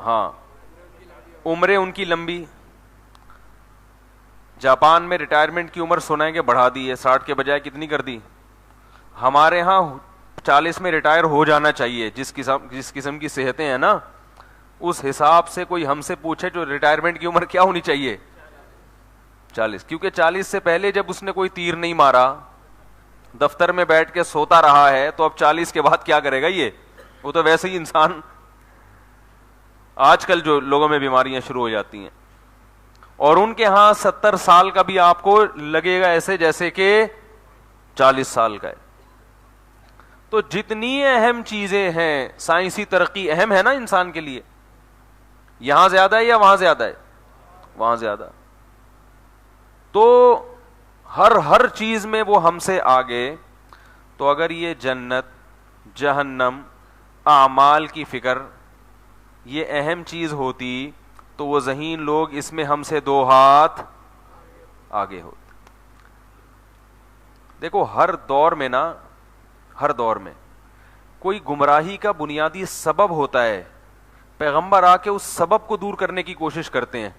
ہاں عمریں ان کی لمبی. جاپان میں ریٹائرمنٹ کی عمر سنا ہے کہ بڑھا دی ہے, 60 کے بجائے کتنی کر دی. ہمارے ہاں 40 میں ریٹائر ہو جانا چاہیے. جس قسم کی صحتیں ہیں نا, اس حساب سے کوئی ہم سے پوچھے جو ریٹائرمنٹ کی عمر کیا ہونی چاہیے 40, کیونکہ 40 سے پہلے جب اس نے کوئی تیر نہیں مارا, دفتر میں بیٹھ کے سوتا رہا ہے, تو اب 40 کے بعد کیا کرے گا یہ. وہ تو ویسے ہی انسان, آج کل جو لوگوں میں بیماریاں شروع ہو جاتی ہیں, اور ان کے ہاں 70 سال کا بھی آپ کو لگے گا ایسے جیسے کہ 40 سال کا ہے. تو جتنی اہم چیزیں ہیں, سائنسی ترقی اہم ہے نا انسان کے لیے, یہاں زیادہ ہے یا وہاں زیادہ ہے؟ وہاں زیادہ. تو ہر چیز میں وہ ہم سے آگے. تو اگر یہ جنت, جہنم, اعمال کی فکر یہ اہم چیز ہوتی تو وہ ذہین لوگ اس میں ہم سے 2 ہاتھ آگے ہوتے. دیکھو ہر دور میں نا, ہر دور میں کوئی گمراہی کا بنیادی سبب ہوتا ہے, پیغمبر آ کے اس سبب کو دور کرنے کی کوشش کرتے ہیں.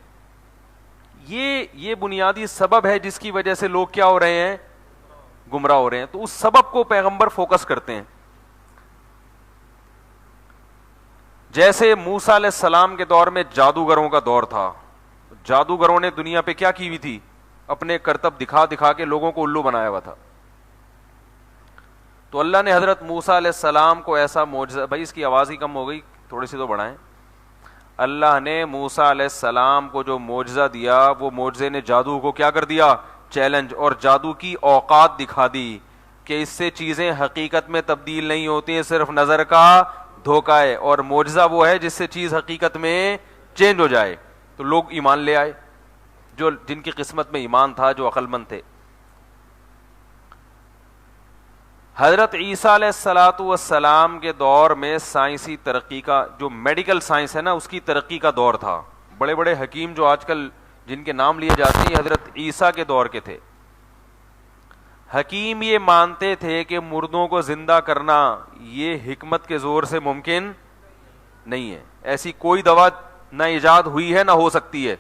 یہ بنیادی سبب ہے جس کی وجہ سے لوگ کیا ہو رہے ہیں, گمراہ ہو رہے ہیں. تو اس سبب کو پیغمبر فوکس کرتے ہیں. جیسے موسیٰ علیہ السلام کے دور میں جادوگروں کا دور تھا, جادوگروں نے دنیا پہ کیا کی ہوئی تھی, اپنے کرتب دکھا دکھا کے لوگوں کو الو بنایا ہوا تھا. تو اللہ نے حضرت موسیٰ علیہ السلام کو ایسا معجزہ, بھائی اس کی آواز ہی کم ہو گئی, تھوڑی سی تو بڑھائیں. اللہ نے موسیٰ علیہ السلام کو جو معجزہ دیا, وہ معجزے نے جادو کو کیا کر دیا, چیلنج, اور جادو کی اوقات دکھا دی کہ اس سے چیزیں حقیقت میں تبدیل نہیں ہوتی ہیں, صرف نظر کا دھوکہ ہے. اور معجزہ وہ ہے جس سے چیز حقیقت میں چینج ہو جائے. تو لوگ ایمان لے آئے, جن کی قسمت میں ایمان تھا, جو عقل مند تھے. حضرت عیسیٰ علیہ الصلاۃ والسلام کے دور میں سائنسی ترقی کا, جو میڈیکل سائنس ہے نا, اس کی ترقی کا دور تھا. بڑے بڑے حکیم جو آج کل جن کے نام لیے جاتے ہیں, حضرت عیسیٰ کے دور کے تھے. حکیم یہ مانتے تھے کہ مردوں کو زندہ کرنا یہ حکمت کے زور سے ممکن نہیں ہے, ایسی کوئی دوا نہ ایجاد ہوئی ہے نہ ہو سکتی ہے.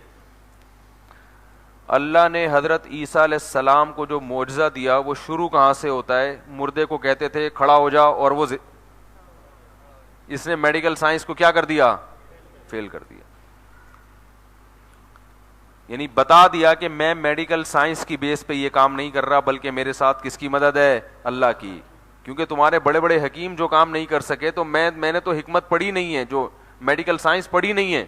اللہ نے حضرت عیسیٰ علیہ السلام کو جو معجزہ دیا, وہ شروع کہاں سے ہوتا ہے, مردے کو کہتے تھے کھڑا ہو جا, اور وہ اس نے میڈیکل سائنس کو کیا کر دیا, فیل کر دیا. یعنی بتا دیا کہ میں میڈیکل سائنس کی بیس پہ یہ کام نہیں کر رہا, بلکہ میرے ساتھ کس کی مدد ہے, اللہ کی. کیونکہ تمہارے بڑے بڑے حکیم جو کام نہیں کر سکے, تو میں نے تو حکمت پڑھی نہیں ہے, جو میڈیکل سائنس پڑھی نہیں ہے.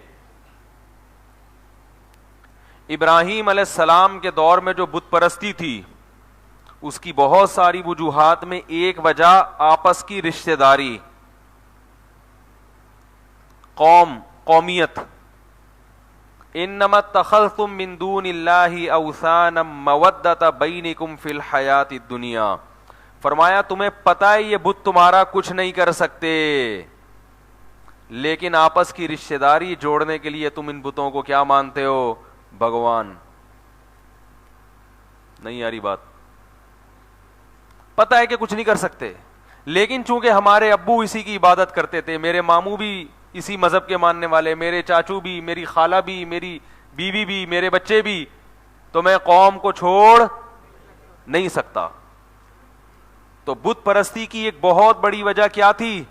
ابراہیم علیہ السلام کے دور میں جو بت پرستی تھی, اس کی بہت ساری وجوہات میں ایک وجہ آپس کی رشتہ داری, قومیت. انما اتخذتم من دون اللہ اوثانا مودۃ بینکم فی الحیاۃ الدنیا. فرمایا تمہیں پتہ ہے یہ بت تمہارا کچھ نہیں کر سکتے, لیکن آپس کی رشتہ داری جوڑنے کے لیے تم ان بتوں کو کیا مانتے ہو, بھگوان. نہیں آ رہی بات؟ پتہ ہے کہ کچھ نہیں کر سکتے, لیکن چونکہ ہمارے ابو اسی کی عبادت کرتے تھے, میرے ماموں بھی اسی مذہب کے ماننے والے, میرے چاچو بھی, میری خالہ بھی, میری بیوی بھی, میرے بچے بھی, تو میں قوم کو چھوڑ نہیں سکتا. تو بت پرستی کی ایک بہت بڑی وجہ کیا تھی,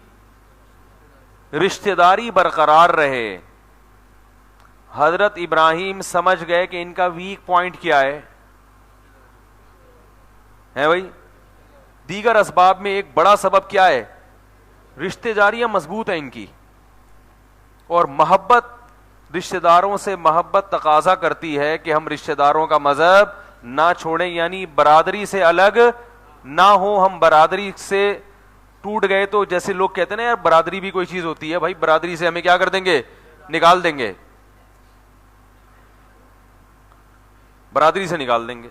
رشتہ داری برقرار رہے. حضرت ابراہیم سمجھ گئے کہ ان کا ویک پوائنٹ کیا ہے بھائی. دیگر اسباب میں ایک بڑا سبب کیا ہے, رشتہ داریاں مضبوط ہیں ان کی, اور محبت, رشتہ داروں سے محبت تقاضا کرتی ہے کہ ہم رشتہ داروں کا مذہب نہ چھوڑیں, یعنی برادری سے الگ نہ ہو. ہم برادری سے ٹوٹ گئے تو جیسے لوگ کہتے ہیں نا یار برادری بھی کوئی چیز ہوتی ہے, بھائی برادری سے ہمیں کیا کر دیں گے, نکال دیں گے, برادری سے نکال دیں گے.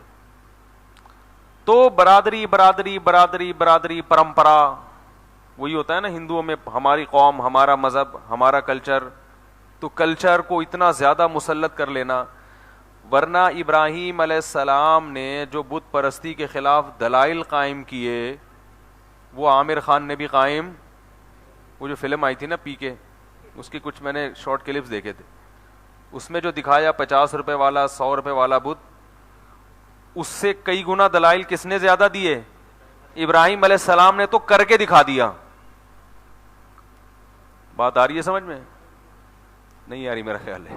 تو برادری برادری برادری برادری پرمپرا, وہی ہوتا ہے نا ہندوؤں میں, ہماری قوم, ہمارا مذہب, ہمارا کلچر. تو کلچر کو اتنا زیادہ مسلط کر لینا. ورنہ ابراہیم علیہ السلام نے جو بت پرستی کے خلاف دلائل قائم کیے, وہ عامر خان نے بھی قائم, وہ جو فلم آئی تھی نا پی کے, اس کی کچھ میں نے شارٹ کلپس دیکھے تھے, اس میں جو دکھایا 50 روپے والا 100 روپے والا بت, اس سے کئی گنا دلائل کس نے زیادہ دیے؟ ابراہیم علیہ السلام نے تو کر کے دکھا دیا. بات آ رہی ہے سمجھ میں؟ نہیں آ رہی میرا خیال ہے.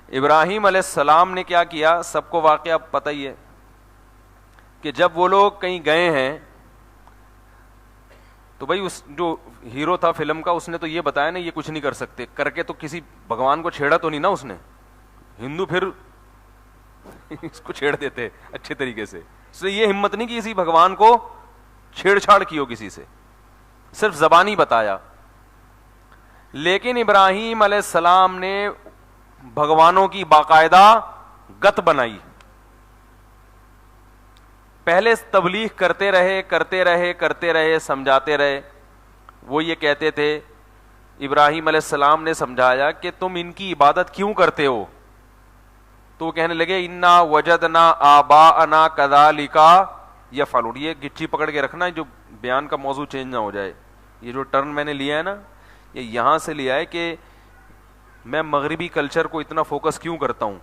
ابراہیم علیہ السلام نے کیا کیا, سب کو واقعہ پتہ ہی ہے کہ جب وہ لوگ کہیں گئے ہیں تو بھائی اس جو ہیرو تھا فلم کا, اس نے تو یہ بتایا نا یہ کچھ نہیں کر سکتے, کر کے تو کسی بھگوان کو چھیڑا تو نہیں نا اس نے. ہندو پھر اس کو چھیڑ دیتے اچھے طریقے سے, اس نے یہ ہمت نہیں کہ کسی بھگوان کو چھیڑ چھاڑ کی ہو کسی سے, صرف زبانی بتایا. لیکن ابراہیم علیہ السلام نے بھگوانوں کی باقاعدہ گت بنائی. پہلے تبلیغ کرتے رہے سمجھاتے رہے. وہ یہ کہتے تھے, ابراہیم علیہ السلام نے سمجھایا کہ تم ان کی عبادت کیوں کرتے ہو, تو وہ کہنے لگے انا وجدنا آباءنا کذالک یفعلون. یہ گچی پکڑ کے رکھنا ہے جو بیان کا موضوع چینج نہ ہو جائے. یہ جو ٹرن میں نے لیا ہے نا, یہ یہاں سے لیا ہے کہ میں مغربی کلچر کو اتنا فوکس کیوں کرتا ہوں,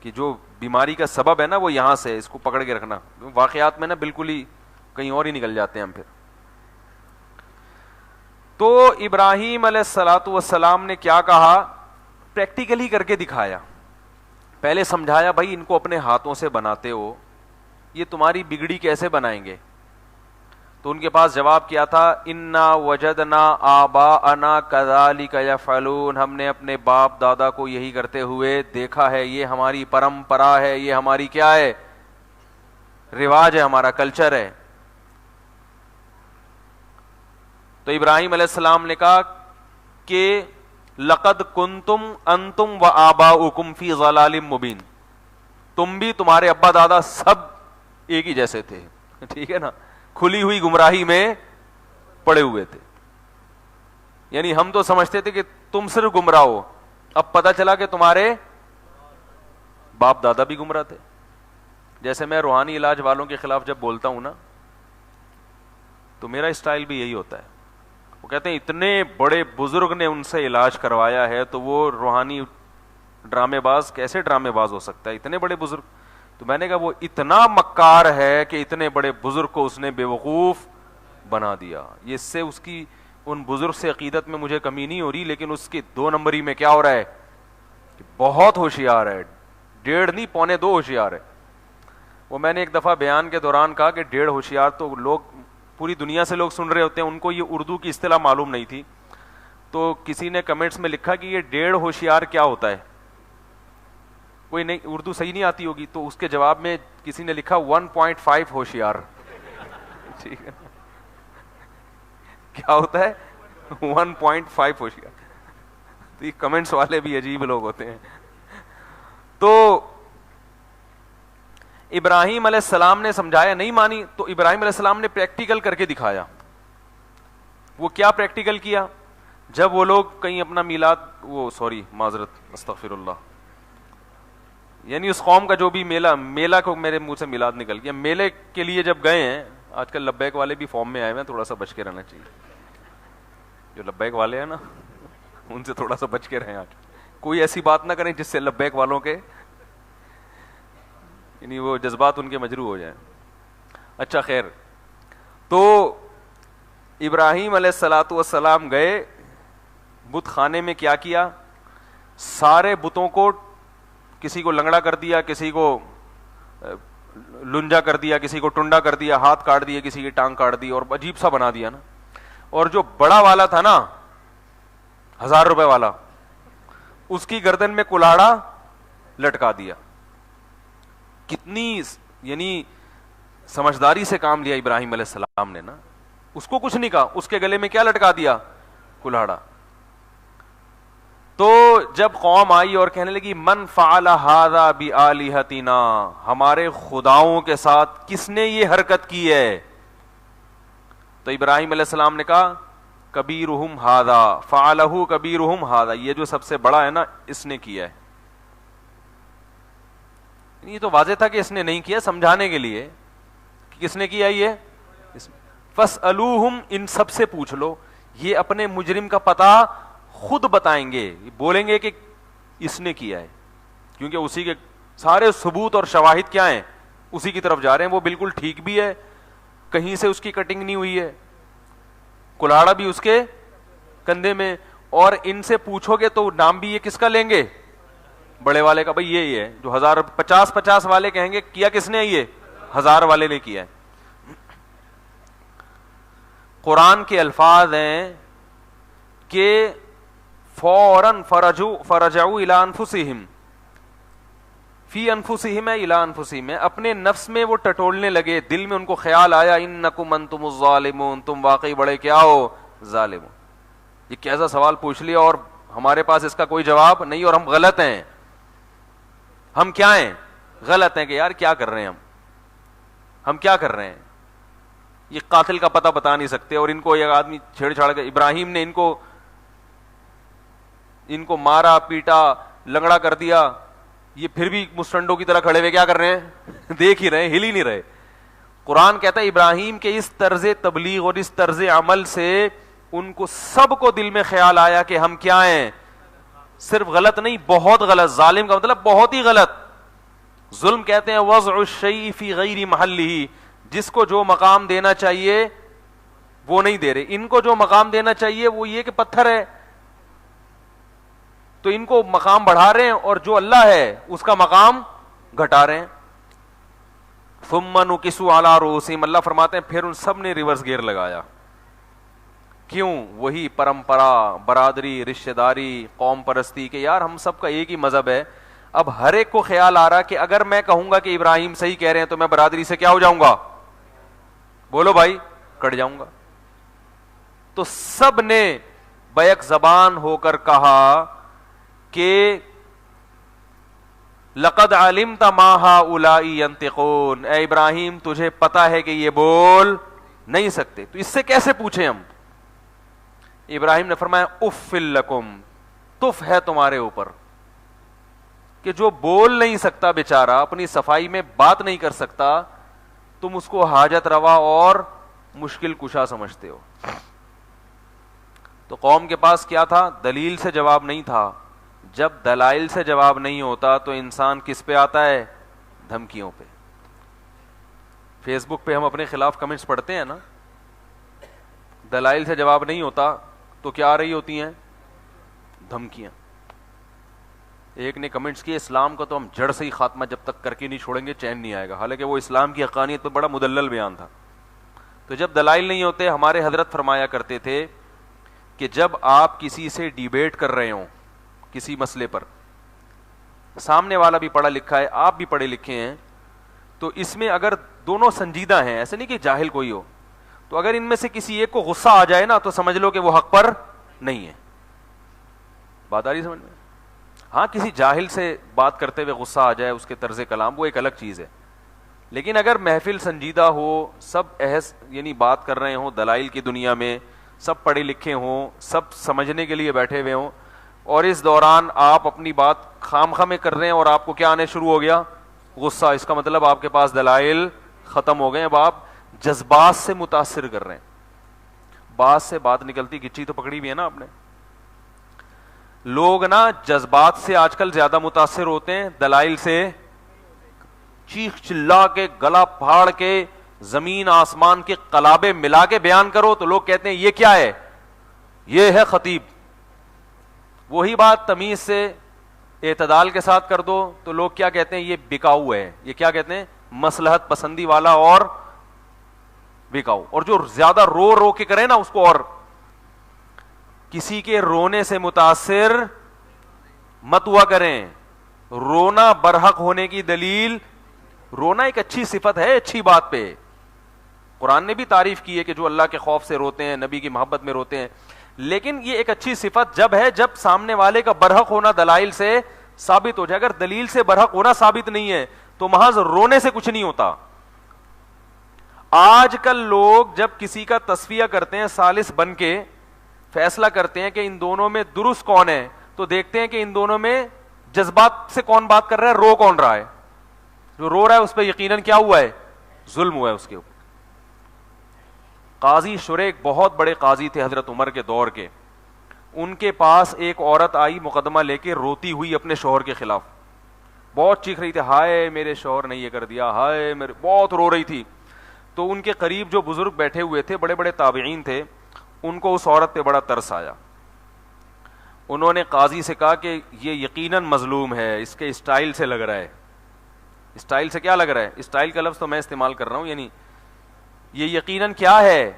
کہ جو بیماری کا سبب ہے نا وہ یہاں سے, اس کو پکڑ کے رکھنا. واقعات میں نا بالکل ہی کہیں اور ہی نکل جاتے ہیں ہم پھر. تو ابراہیم علیہ الصلوۃ والسلام نے کیا کہا, پریکٹیکلی کر کے دکھایا. پہلے سمجھایا بھائی ان کو اپنے ہاتھوں سے بناتے ہو, یہ تمہاری بگڑی کیسے بنائیں گے؟ تو ان کے پاس جواب کیا تھا, انا وجدنا آباءنا کذالک یفعلون, ہم نے اپنے باپ دادا کو یہی کرتے ہوئے دیکھا ہے, یہ ہماری پرمپرا ہے, یہ ہماری کیا ہے, رواج ہے, ہمارا کلچر ہے. تو ابراہیم علیہ السلام نے کہا کہ لقد کنتم انتم وآباؤکم فی ضلال مبین, تم بھی تمہارے ابا دادا سب ایک ہی جیسے تھے, ٹھیک ہے نا, کھلی ہوئی گمراہی میں پڑے ہوئے تھے. یعنی ہم تو سمجھتے تھے کہ تم صرف گمراہ ہو, اب پتہ چلا کہ تمہارے باپ دادا بھی گمراہ تھے. جیسے میں روحانی علاج والوں کے خلاف جب بولتا ہوں نا, تو میرا اسٹائل بھی یہی ہوتا ہے. وہ کہتے ہیں اتنے بڑے بزرگ نے ان سے علاج کروایا ہے, تو وہ روحانی ڈرامے باز کیسے ڈرامے باز ہو سکتا ہے, اتنے بڑے بزرگ. تو میں نے کہا وہ اتنا مکار ہے کہ اتنے بڑے بزرگ کو اس نے بے وقوف بنا دیا. یہ اس سے اس کی ان بزرگ سے عقیدت میں مجھے کمی نہیں ہو رہی, لیکن اس کی 2 نمبری میں کیا ہو رہا ہے, بہت ہوشیار ہے, 1.5 نہیں 1.25 ہوشیار ہے. وہ میں نے ایک دفعہ بیان کے دوران کہا کہ 1.5 ہوشیار تو لوگ پوری دنیا سے لوگ سن رہے ہوتے ہیں, ان کو یہ اردو کی اصطلاح معلوم نہیں تھی. تو کسی نے کمنٹس میں لکھا کہ یہ 1.5 ہوشیار کیا ہوتا ہے, کوئی نہیں اردو صحیح نہیں آتی ہوگی, تو اس کے جواب میں کسی نے لکھا 1.5 ہوشیار. ٹھیک ہے, کیا ہوتا ہے 1.5 ہوشیار. تو یہ کمنٹس والے بھی عجیب لوگ ہوتے ہیں. تو ابراہیم علیہ السلام نے سمجھایا, نہیں مانی, تو ابراہیم علیہ السلام نے پریکٹیکل کر کے دکھایا. وہ کیا پریکٹیکل کیا, جب وہ لوگ کہیں اپنا معذرت استغفر اللہ, یعنی اس قوم کا جو بھی میلہ کو میرے منہ سے میلاد نکل گیا, میلے کے لیے جب گئے ہیں, آج کل لبیک والے بھی فارم میں آئے ہیں, تھوڑا سا بچ کے رہنا چاہیے. جو لبیک والے ہیں نا ان سے تھوڑا سا بچ کے رہیں. آج کوئی ایسی بات نہ کریں جس سے لبیک والوں کے یعنی وہ جذبات ان کے مجروح ہو جائیں. اچھا خیر, تو ابراہیم علیہ الصلوۃ والسلام گئے بت خانے میں, کیا سارے بتوں کو, کسی کو لنگڑا کر دیا, کسی کو لنجا کر دیا, کسی کو ٹنڈا کر دیا, ہاتھ کاٹ دیے, کسی کی ٹانگ کاٹ دی, اور عجیب سا بنا دیا نا. اور جو بڑا والا تھا نا 1000 روپے والا, اس کی گردن میں کلاڑا لٹکا دیا. کتنی یعنی سمجھداری سے کام لیا ابراہیم علیہ السلام نے نا. اس کو کچھ نہیں کہا, اس کے گلے میں کیا لٹکا دیا, کلاڑا. تو جب قوم آئی اور کہنے لگی من فعل ھذا بآلہتنا, ہمارے خداؤں کے ساتھ کس نے یہ حرکت کی ہے, تو ابراہیم علیہ السلام نے کہا کبیرہم ھذا فعلہ کبیرہم ھذا, یہ جو سب سے بڑا ہے نا اس نے کیا ہے. یہ تو واضح تھا کہ اس نے نہیں کیا, سمجھانے کے لیے کہ کس نے کیا یہ. فاسألوہم, ان سب سے پوچھ لو یہ اپنے مجرم کا پتہ خود بتائیں گے, بولیں گے کہ اس نے کیا ہے, کیونکہ اسی کے سارے ثبوت اور شواہد کیا ہیں, اسی کی طرف جا رہے ہیں. وہ بالکل ٹھیک بھی ہے, کہیں سے اس کی کٹنگ نہیں ہوئی ہے, کلاڑا بھی اس کے کندھے میں. اور ان سے پوچھو گے تو نام بھی یہ کس کا لیں گے, بڑے والے کا. بھائی یہی ہے جو 50 والے کہیں گے کیا کس نے, یہ 1000 والے نے کیا ہے. قرآن کے الفاظ ہیں کہ فوراً فرجعوا الی انفسہم, فی انفسہم ہے الی انفسہم ہے, اپنے نفس میں وہ ٹٹولنے لگے, دل میں ان کو خیال آیا انکم انتم الظالمون, تم واقعی بڑے کیا ہو, ظالم. یہ کیسا سوال پوچھ لیا اور ہمارے پاس اس کا کوئی جواب نہیں, اور ہم غلط ہیں. ہم کیا ہیں, غلط ہیں کہ یار کیا کر رہے ہیں ہم کیا کر رہے ہیں. یہ قاتل کا پتہ بتا نہیں سکتے, اور ان کو ایک آدمی چھیڑ چھاڑ کے, ابراہیم نے ان کو مارا پیٹا لنگڑا کر دیا, یہ پھر بھی مسٹنڈوں کی طرح کھڑے ہوئے کیا کر رہے ہیں, دیکھ ہی رہے, ہل ہی نہیں رہے. قرآن کہتا ہے ابراہیم کے اس طرز تبلیغ اور اس طرز عمل سے ان کو سب کو دل میں خیال آیا کہ ہم کیا ہیں, صرف غلط نہیں, بہت غلط. ظالم کا مطلب بہت ہی غلط. ظلم کہتے ہیں وضع الشیء فی غیر محلہ, جس کو جو مقام دینا چاہیے وہ نہیں دے رہے. ان کو جو مقام دینا چاہیے وہ یہ کہ پتھر ہے تو ان کو مقام بڑھا رہے ہیں, اور جو اللہ ہے اس کا مقام گھٹا رہے ہیں. ثم نکسوا علی رؤوسہم, اللہ فرماتے ہیں پھر ان سب نے ریورس گیئر لگایا. کیوں, وہی پرمپرا, برادری, رشتہ داری, قوم پرستی, کہ یار ہم سب کا ایک ہی مذہب ہے. اب ہر ایک کو خیال آ رہا کہ اگر میں کہوں گا کہ ابراہیم صحیح کہہ رہے ہیں تو میں برادری سے کیا ہو جاؤں گا, بولو بھائی, کٹ جاؤں گا. تو سب نے بیک زبان ہو کر کہا کہ لقد علمت ما هؤلاء ينطقون, اے ابراہیم تجھے پتا ہے کہ یہ بول نہیں سکتے, تو اس سے کیسے پوچھیں ہم. ابراہیم نے فرمایا اف لکم, تف ہے تمہارے اوپر کہ جو بول نہیں سکتا بیچارہ, اپنی صفائی میں بات نہیں کر سکتا, تم اس کو حاجت روا اور مشکل کشا سمجھتے ہو. تو قوم کے پاس کیا تھا, دلیل سے جواب نہیں تھا. جب دلائل سے جواب نہیں ہوتا تو انسان کس پہ آتا ہے, دھمکیوں پہ. فیس بک پہ ہم اپنے خلاف کمنٹس پڑھتے ہیں نا, دلائل سے جواب نہیں ہوتا تو کیا آ رہی ہوتی ہیں, دھمکیاں. ایک نے کمنٹس کیے اسلام کا تو ہم جڑ سے ہی خاتمہ جب تک کر کے نہیں چھوڑیں گے چین نہیں آئے گا, حالانکہ وہ اسلام کی حقانیت پہ بڑا مدلل بیان تھا. تو جب دلائل نہیں ہوتے, ہمارے حضرت فرمایا کرتے تھے کہ جب آپ کسی سے ڈیبیٹ کر رہے ہوں کسی مسئلے پر, سامنے والا بھی پڑھا لکھا ہے, آپ بھی پڑھے لکھے ہیں, تو اس میں اگر دونوں سنجیدہ ہیں, ایسے نہیں کہ جاہل کوئی ہو, تو اگر ان میں سے کسی ایک کو غصہ آ جائے نا تو سمجھ لو کہ وہ حق پر نہیں ہے. بات آ رہی سمجھ میں. ہاں کسی جاہل سے بات کرتے ہوئے غصہ آ جائے, اس کے طرز کلام, وہ ایک الگ چیز ہے. لیکن اگر محفل سنجیدہ ہو, سب احس یعنی بات کر رہے ہوں دلائل کی دنیا میں, سب پڑھے لکھے ہوں, سب سمجھنے کے لیے بیٹھے ہوئے ہوں, اور اس دوران آپ اپنی بات خام خواہ میں کر رہے ہیں اور آپ کو کیا آنے شروع ہو گیا, غصہ, اس کا مطلب آپ کے پاس دلائل ختم ہو گئے. اب آپ جذبات سے متاثر کر رہے ہیں. بات سے بات نکلتی, گچی تو پکڑی ہوئی ہے نا آپ نے. لوگ نا جذبات سے آج کل زیادہ متاثر ہوتے ہیں, دلائل سے چیخ چلا کے, گلا پھاڑ کے, زمین آسمان کے قلابے ملا کے بیان کرو تو لوگ کہتے ہیں یہ کیا ہے, یہ ہے خطیب. وہی بات تمیز سے اعتدال کے ساتھ کر دو تو لوگ کیا کہتے ہیں, یہ بکاؤ ہے. یہ کیا کہتے ہیں, مصلحت پسندی والا اور بکاؤ. اور جو زیادہ رو رو کے کرے نا اس کو, اور کسی کے رونے سے متاثر مت ہوا کریں. رونا برحق ہونے کی دلیل, رونا ایک اچھی صفت ہے, اچھی بات پہ. قرآن نے بھی تعریف کی ہے کہ جو اللہ کے خوف سے روتے ہیں, نبی کی محبت میں روتے ہیں. لیکن یہ ایک اچھی صفت جب ہے جب سامنے والے کا برحق ہونا دلائل سے ثابت ہو جائے. اگر دلیل سے برحق ہونا ثابت نہیں ہے تو محض رونے سے کچھ نہیں ہوتا. آج کل لوگ جب کسی کا تصفیہ کرتے ہیں, ثالث بن کے فیصلہ کرتے ہیں کہ ان دونوں میں درست کون ہے, تو دیکھتے ہیں کہ ان دونوں میں جذبات سے کون بات کر رہا ہے, رو کون رہا ہے. جو رو رہا ہے اس پہ یقیناً کیا ہوا ہے, ظلم ہوا ہے اس کے اوپر. قاضی شریک بہت بڑے قاضی تھے حضرت عمر کے دور کے. ان کے پاس ایک عورت آئی مقدمہ لے کے روتی ہوئی اپنے شوہر کے خلاف, بہت چیخ رہی تھی, ہائے میرے شوہر نے یہ کر دیا, ہائے میرے, بہت رو رہی تھی. تو ان کے قریب جو بزرگ بیٹھے ہوئے تھے, بڑے بڑے تابعین تھے, ان کو اس عورت پہ بڑا ترس آیا. انہوں نے قاضی سے کہا کہ یہ یقیناً مظلوم ہے, اس کے اسٹائل سے لگ رہا ہے. اسٹائل سے کیا لگ رہا ہے؟ اسٹائل کا لفظ تو میں استعمال کر رہا ہوں, یعنی یہ یقیناً کیا ہے؟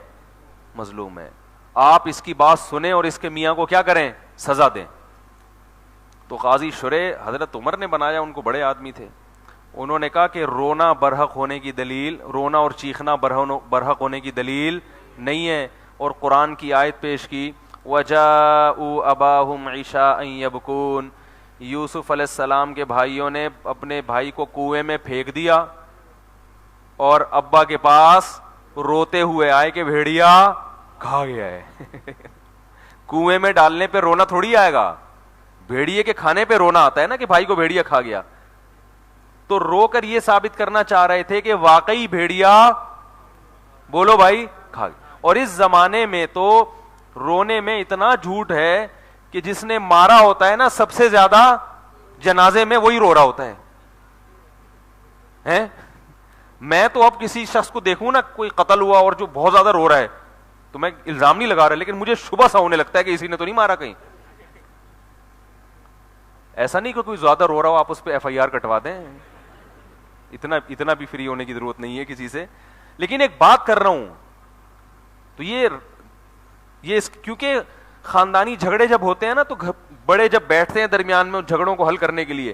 مظلوم ہے. آپ اس کی بات سنیں اور اس کے میاں کو کیا کریں؟ سزا دیں. تو قاضی شریح حضرت عمر نے بنایا, ان کو بڑے آدمی تھے. انہوں نے کہا کہ رونا برحق ہونے کی دلیل, رونا اور چیخنا برحق ہونے کی دلیل نہیں ہے. اور قرآن کی آیت پیش کی, وَجَاءُوا أَبَاهُمْ عِشَاءً يَبْكُونَ, یوسف علیہ السلام کے بھائیوں نے اپنے بھائی کو کنویں میں پھینک دیا اور ابا کے پاس روتے ہوئے آئے کہ بھیڑیا کھا گیا ہے. کنویں میں ڈالنے پہ رونا تھوڑی آئے گا, بھیڑیے کے کھانے پہ رونا آتا ہے نا کہ بھائی کو بھیڑیا کھا گیا. تو رو کر یہ ثابت کرنا چاہ رہے تھے کہ واقعی بھیڑیا, بولو بھائی, کھا گیا. اور اس زمانے میں تو رونے میں اتنا جھوٹ ہے کہ جس نے مارا ہوتا ہے نا, سب سے زیادہ جنازے میں وہی رو رہا ہوتا ہے. میں تو اب کسی شخص کو دیکھوں نا کوئی قتل ہوا اور جو بہت زیادہ رو رہا ہے, تو میں الزام نہیں لگا رہا, لیکن مجھے شبہ سا ہونے لگتا ہے کہ اسی نے تو نہیں مارا کہیں. ایسا نہیں کہ کوئی زیادہ رو رہا ہو آپ اس پہ ایف آئی آر کٹوا دیں, اتنا بھی فری ہونے کی ضرورت نہیں ہے کسی سے. لیکن ایک بات کر رہا ہوں, تو یہ کیونکہ خاندانی جھگڑے جب ہوتے ہیں نا, تو بڑے جب بیٹھتے ہیں درمیان میں جھگڑوں کو حل کرنے کے لیے,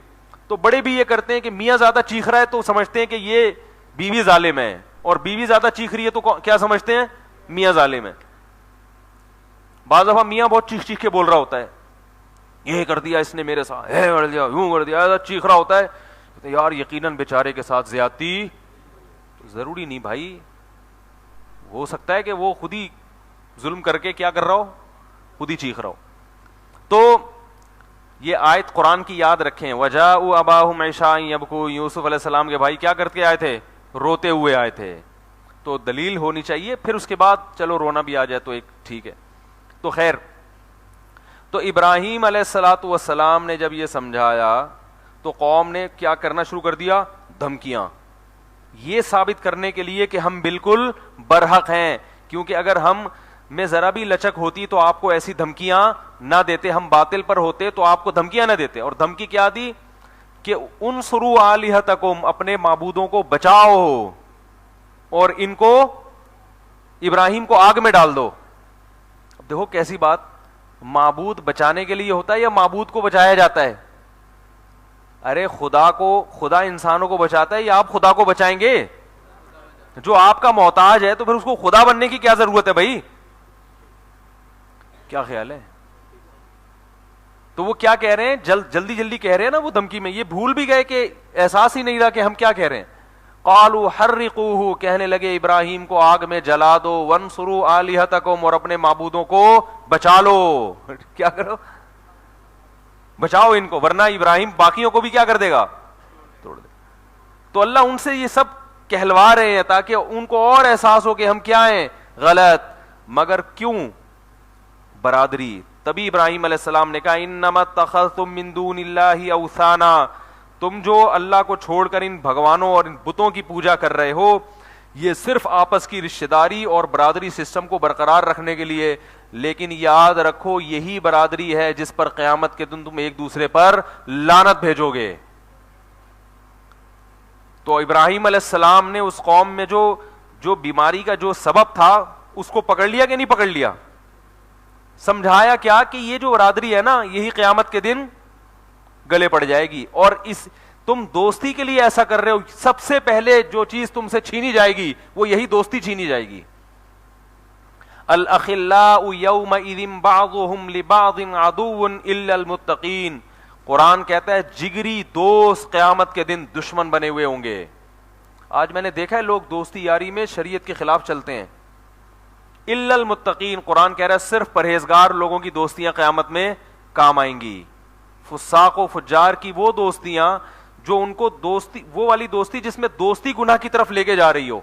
تو بڑے بھی یہ کرتے ہیں کہ میاں زیادہ چیخ رہا ہے تو سمجھتے ہیں کہ یہ بیوی ظالم ہے, اور بیوی زیادہ چیخ رہی ہے تو کیا سمجھتے ہیں؟ میاں ظالم ہے. بعض دفعہ میاں بہت چیخ چیخ کے بول رہا ہوتا ہے, یہ کر دیا اس نے میرے ساتھ, کر دیا, یوں کر دیا, ایسا چیخ رہا ہوتا ہے. یار یقیناً بیچارے کے ساتھ زیادتی ضروری نہیں بھائی, ہو سکتا ہے کہ وہ خود ہی ظلم کر کے کیا کر رہا ہو, خود ہی چیخ رہا ہو. تو یہ آیت قرآن کی یاد رکھیں, وَجَاءُوا أَبَاهُمْ عِشَاءً يَبْكُونَ, یوسف علیہ السلام کے بھائی کیا کرتے آئے تھے؟ روتے ہوئے آئے تھے. تو دلیل ہونی چاہیے, پھر اس کے بعد چلو رونا بھی آ جائے تو ایک ٹھیک ہے. تو خیر, تو ابراہیم علیہ الصلوۃ والسلام نے جب یہ سمجھایا تو قوم نے کیا کرنا شروع کر دیا؟ دھمکیاں, یہ ثابت کرنے کے لیے کہ ہم بالکل برحق ہیں. کیونکہ اگر ہم میں ذرا بھی لچک ہوتی تو آپ کو ایسی دھمکیاں نہ دیتے, ہم باطل پر ہوتے تو آپ کو دھمکیاں نہ دیتے. اور دھمکی کیا دی کہ انصروا آلہتکم, اپنے معبودوں کو بچاؤ اور ان کو, ابراہیم کو آگ میں ڈال دو. اب دیکھو کیسی بات, معبود بچانے کے لیے ہوتا ہے یا معبود کو بچایا جاتا ہے؟ ارے خدا انسانوں کو بچاتا ہے یا آپ خدا کو بچائیں گے؟ جو آپ کا محتاج ہے تو پھر اس کو خدا بننے کی کیا ضرورت ہے بھائی؟ کیا خیال ہے؟ تو وہ کیا کہہ رہے ہیں, جلدی کہہ رہے ہیں نا وہ دھمکی میں, یہ بھول بھی گئے کہ احساس ہی نہیں رہا کہ ہم کیا کہہ رہے ہیں. قالوا حرقوه, کہنے لگے ابراہیم کو آگ میں جلا دو, وانصروا آلہتکم, اور اپنے معبودوں کو بچا لو. کیا کرو؟ بچاؤ ان کو, ورنہ ابراہیم باقیوں کو بھی کیا کر دے گا؟ توڑ دے. تو اللہ ان سے یہ سب کہلوا رہے ہیں تاکہ ان کو اور احساس ہو کہ ہم کیا ہیں؟ غلط. مگر کیوں؟ برادری. تبھی ابراہیم علیہ السلام نے کہا انما اتخذتم من دون اللہ اوثانا, تم جو اللہ کو چھوڑ کر ان بھگوانوں اور ان بتوں کی پوجا کر رہے ہو, یہ صرف آپس کی رشتہ داری اور برادری سسٹم کو برقرار رکھنے کے لیے, لیکن یاد رکھو یہی برادری ہے جس پر قیامت کے دن تم ایک دوسرے پر لعنت بھیجو گے. تو ابراہیم علیہ السلام نے اس قوم میں جو بیماری کا جو سبب تھا اس کو پکڑ لیا کہ نہیں پکڑ لیا؟ سمجھایا کیا کہ یہ جو برادری ہے نا, یہی قیامت کے دن گلے پڑ جائے گی. اور تم دوستی کے لیے ایسا کر رہے ہو, سب سے پہلے جو چیز تم سے چھینی جائے گی وہ یہی دوستی چھینی جائے گی. الاخلاء یومئذ بعضهم لبعض عدو الا المتقین, قرآن کہتا ہے جگری دوست قیامت کے دن دشمن بنے ہوئے ہوں گے. آج میں نے دیکھا ہے لوگ دوستی یاری میں شریعت کے خلاف چلتے ہیں. الا المتقین, قرآن کہہ رہا ہے صرف پرہیزگار لوگوں کی دوستیاں قیامت میں کام آئیں گی. فساق و فجار کی وہ دوستیاں جو ان کو دوستی, وہ والی دوستی جس میں دوستی گناہ کی طرف لے کے جا رہی ہو,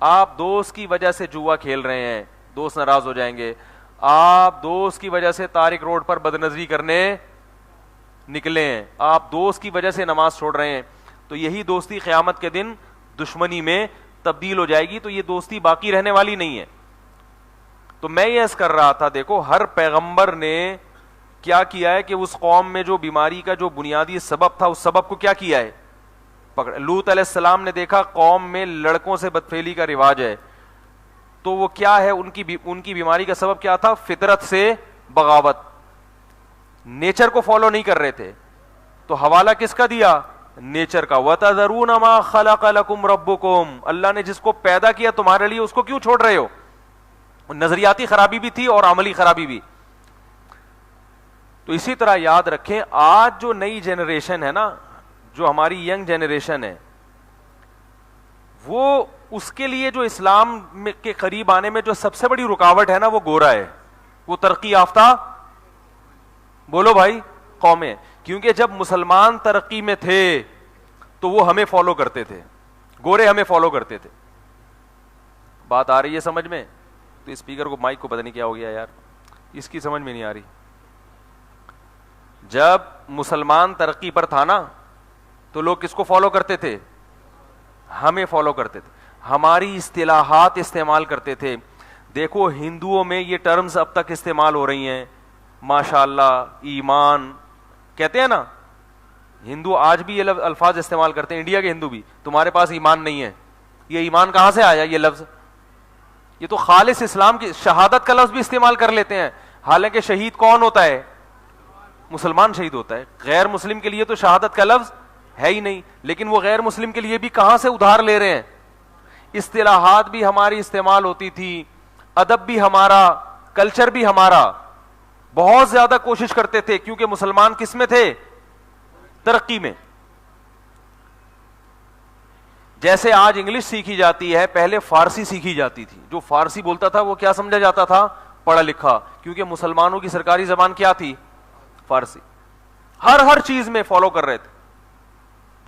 آپ دوست کی وجہ سے جوا کھیل رہے ہیں, دوست ناراض ہو جائیں گے. آپ دوست کی وجہ سے طارق روڈ پر بدنظری کرنے نکلے ہیں, آپ دوست کی وجہ سے نماز چھوڑ رہے ہیں, تو یہی دوستی قیامت کے دن دشمنی میں تبدیل ہو جائے گی, تو یہ دوستی باقی رہنے والی نہیں ہے. تو میں یہ عرض کر رہا تھا, دیکھو ہر پیغمبر نے کیا کیا ہے کہ اس قوم میں جو بیماری کا جو بنیادی سبب تھا اس سبب کو کیا کیا ہے, لوط علیہ السلام نے دیکھا قوم میں لڑکوں سے بدفعلی کا رواج ہے, تو وہ کیا ہے, ان کی بیماری کا سبب کیا تھا, فطرت سے بغاوت, نیچر کو فالو نہیں کر رہے تھے. تو حوالہ کس کا دیا, نیچر کا. وَتَذَرُونَ مَا خَلَقَ لَكُمْ رَبُّكُمْ, اللہ نے جس کو پیدا کیا تمہارے لیے اس کو کیوں چھوڑ رہے ہو. نظریاتی خرابی بھی تھی اور عملی خرابی بھی. تو اسی طرح یاد رکھیں, آج جو نئی جنریشن ہے نا, جو ہماری ینگ جنریشن ہے, وہ اس کے لیے جو اسلام کے قریب آنے میں جو سب سے بڑی رکاوٹ ہے نا, وہ گورا ہے, وہ ترقی یافتہ, بولو بھائی, قومیں. کیونکہ جب مسلمان ترقی میں تھے تو وہ ہمیں فالو کرتے تھے, گورے ہمیں فالو کرتے تھے. بات آ رہی ہے سمجھ میں؟ تو اسپیکر کو, مائک کو پتہ نہیں کیا ہو گیا یار, اس کی سمجھ میں نہیں آ رہی. جب مسلمان ترقی پر تھا نا تو لوگ کس کو فالو کرتے تھے, ہمیں فالو کرتے تھے, ہماری اصطلاحات استعمال کرتے تھے. دیکھو ہندوؤں میں یہ ٹرمز اب تک استعمال ہو رہی ہیں, ماشاءاللہ, ایمان کہتے ہیں نا, ہندو آج بھی یہ الفاظ استعمال کرتے ہیں, انڈیا کے ہندو بھی. تمہارے پاس ایمان نہیں ہے, یہ ایمان کہاں سے آیا یہ لفظ؟ یہ تو خالص اسلام کی شہادت کا لفظ بھی استعمال کر لیتے ہیں. حالانکہ شہید کون ہوتا ہے, مسلمان شہید ہوتا ہے. غیر مسلم کے لیے تو شہادت کا لفظ ہے ہی نہیں, لیکن وہ غیر مسلم کے لیے بھی کہاں سے ادھار لے رہے ہیں. اصطلاحات بھی ہماری استعمال ہوتی تھی, ادب بھی ہمارا, کلچر بھی ہمارا. بہت زیادہ کوشش کرتے تھے, کیونکہ مسلمان کس میں تھے, ترقی میں. جیسے آج انگلش سیکھی جاتی ہے, پہلے فارسی سیکھی جاتی تھی. جو فارسی بولتا تھا وہ کیا سمجھا جاتا تھا, پڑھا لکھا, کیونکہ مسلمانوں کی سرکاری زبان کیا تھی, فارسی. ہر چیز میں فالو کر رہے تھے.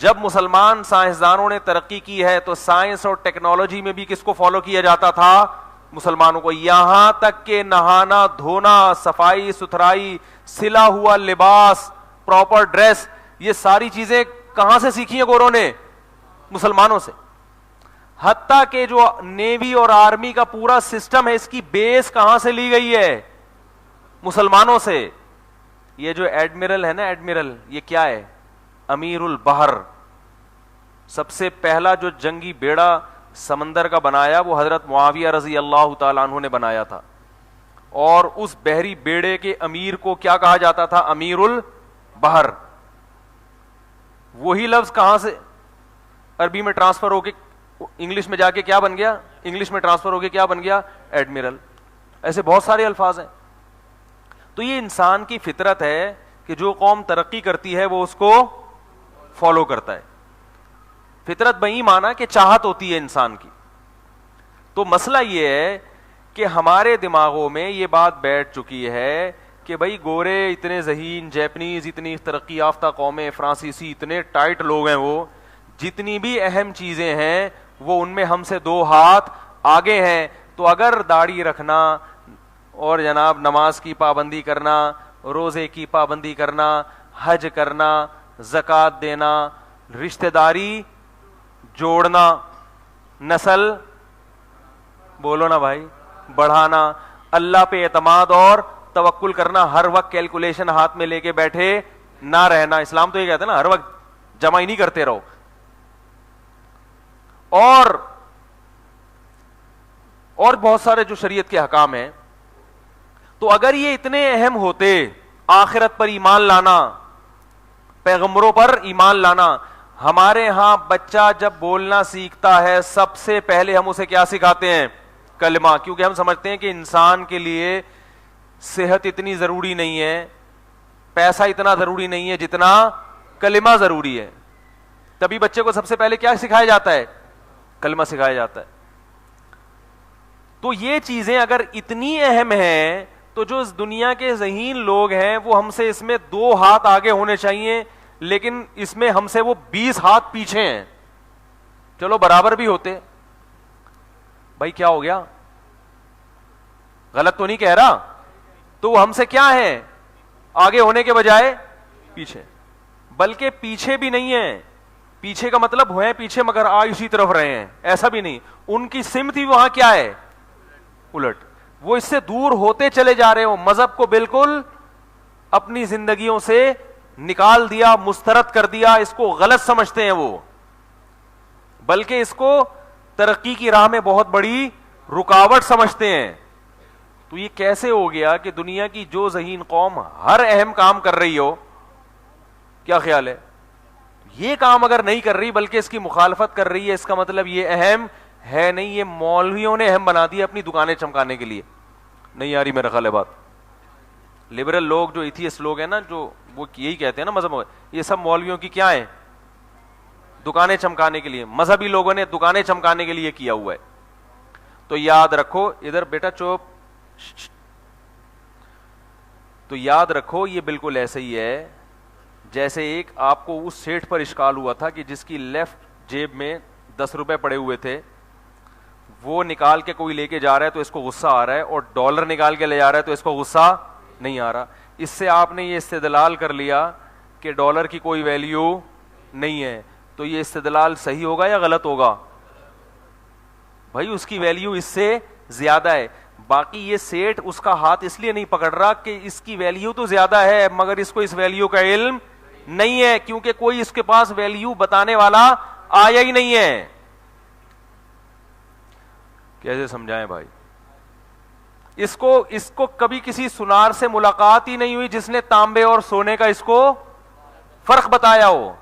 جب مسلمان سائنسدانوں نے ترقی کی ہے تو سائنس اور ٹیکنالوجی میں بھی کس کو فالو کیا جاتا تھا, مسلمانوں کو. یہاں تک کہ نہانا دھونا, صفائی ستھرائی, سلا ہوا لباس, پراپر ڈریس, یہ ساری چیزیں کہاں سے سیکھی ہیں گوروں نے, مسلمانوں سے. حتیٰ کہ جو نیوی اور آرمی کا پورا سسٹم ہے, اس کی بیس کہاں سے لی گئی ہے, مسلمانوں سے. یہ جو ایڈمرل ہے نا, ایڈمرل, یہ کیا ہے, امیر البحر. سب سے پہلا جو جنگی بیڑا سمندر کا بنایا وہ حضرت معاویہ رضی اللہ تعالیٰ عنہ نے بنایا تھا. اور اس بحری بیڑے کے امیر کو کیا کہا جاتا تھا, امیر البحر. وہی لفظ کہاں سے عربی میں ٹرانسفر ہو کے انگلش میں جا کے کیا بن گیا, انگلش میں ٹرانسفر ہو کے کیا بن گیا, ایڈمرل. ایسے بہت سارے الفاظ ہیں. تو یہ انسان کی فطرت ہے کہ جو قوم ترقی کرتی ہے وہ اس کو فالو کرتا ہے. فطرت بہی مانا کہ چاہت ہوتی ہے انسان کی. تو مسئلہ یہ ہے کہ ہمارے دماغوں میں یہ بات بیٹھ چکی ہے کہ بھائی گورے اتنے ذہین, جیپنیز اتنی ترقی یافتہ قومیں, فرانسیسی اتنے ٹائٹ لوگ ہیں, وہ جتنی بھی اہم چیزیں ہیں وہ ان میں ہم سے 2 ہاتھ آگے ہیں. تو اگر داڑھی رکھنا اور جناب نماز کی پابندی کرنا, روزے کی پابندی کرنا, حج کرنا, زکوٰۃ دینا, رشتہ داری جوڑنا, نسل, بولو نا بھائی, بڑھانا, اللہ پہ اعتماد اور توکل کرنا, ہر وقت کیلکولیشن ہاتھ میں لے کے بیٹھے نہ رہنا. اسلام تو یہ کہتا ہے نا ہر وقت جمع ہی نہیں کرتے رہو. اور بہت سارے جو شریعت کے احکام ہیں. تو اگر یہ اتنے اہم ہوتے, آخرت پر ایمان لانا, پیغمبروں پر ایمان لانا. ہمارے ہاں بچہ جب بولنا سیکھتا ہے سب سے پہلے ہم اسے کیا سکھاتے ہیں, کلمہ. کیونکہ ہم سمجھتے ہیں کہ انسان کے لیے صحت اتنی ضروری نہیں ہے, پیسہ اتنا ضروری نہیں ہے جتنا کلمہ ضروری ہے. تبھی بچے کو سب سے پہلے کیا سکھایا جاتا ہے, کلمہ سکھایا جاتا ہے. تو یہ چیزیں اگر اتنی اہم ہیں تو جو اس دنیا کے ذہین لوگ ہیں وہ ہم سے اس میں 2 ہاتھ آگے ہونے چاہیے, لیکن اس میں ہم سے وہ 20 ہاتھ پیچھے ہیں. چلو برابر بھی ہوتے. بھائی کیا ہو گیا؟ غلط تو نہیں کہہ رہا؟ تو وہ ہم سے کیا ہے؟ آگے ہونے کے بجائے پیچھے. بلکہ پیچھے بھی نہیں ہے, پیچھے کا مطلب ہوئے پیچھے مگر آ اسی طرف رہے ہیں, ایسا بھی نہیں. ان کی سمت ہی وہاں کیا ہے؟ الٹ. وہ اس سے دور ہوتے چلے جا رہے ہو, مذہب کو بالکل اپنی زندگیوں سے نکال دیا, مسترد کر دیا, اس کو غلط سمجھتے ہیں وہ, بلکہ اس کو ترقی کی راہ میں بہت بڑی رکاوٹ سمجھتے ہیں. تو یہ کیسے ہو گیا کہ دنیا کی جو ذہین قوم ہر اہم کام کر رہی ہو, کیا خیال ہے, یہ کام اگر نہیں کر رہی بلکہ اس کی مخالفت کر رہی ہے, اس کا مطلب یہ اہم ہے نہیں, یہ مولویوں نے اہم بنا دیا اپنی دکانیں چمکانے کے لیے. نہیں آ رہی میرا خیال ہے بات؟ لبرل لوگ جو ایتھیسٹ لوگ ہیں نا, جو وہ یہی کہتے ہیں نا مذہب, یہ سب مولویوں کی کیا ہیں؟ دکانیں چمکانے کے لیے. مذہبی لوگوں نے دکانیں چمکانے کے لیے کیا ہوا ہے. تو یاد رکھو, ادھر بیٹا چوپ, تو یاد رکھو یہ بالکل ایسے ہی ہے جیسے ایک آپ کو اس سیٹھ پر اشکال ہوا تھا کہ جس کی لیفٹ جیب میں 10 روپے پڑے ہوئے تھے, وہ نکال کے کوئی لے کے جا رہا ہے تو اس کو غصہ آ رہا ہے, اور ڈالر نکال کے لے جا رہا ہے تو اس کو غصہ نہیں آ رہا. اس سے آپ نے یہ استدلال کر لیا کہ ڈالر کی کوئی ویلیو نہیں ہے. تو یہ استدلال صحیح ہوگا یا غلط ہوگا؟ بھائی اس کی ویلیو اس سے زیادہ ہے. باقی یہ سیٹ اس کا ہاتھ اس لیے نہیں پکڑ رہا کہ اس کی ویلیو تو زیادہ ہے مگر اس کو اس ویلیو کا علم نہیں ہے, کیونکہ کوئی اس کے پاس ویلیو بتانے والا آیا ہی نہیں ہے. کیسے سمجھائیں بھائی؟ اس کو کبھی کسی سنار سے ملاقات ہی نہیں ہوئی جس نے تانبے اور سونے کا اس کو فرق بتایا ہو.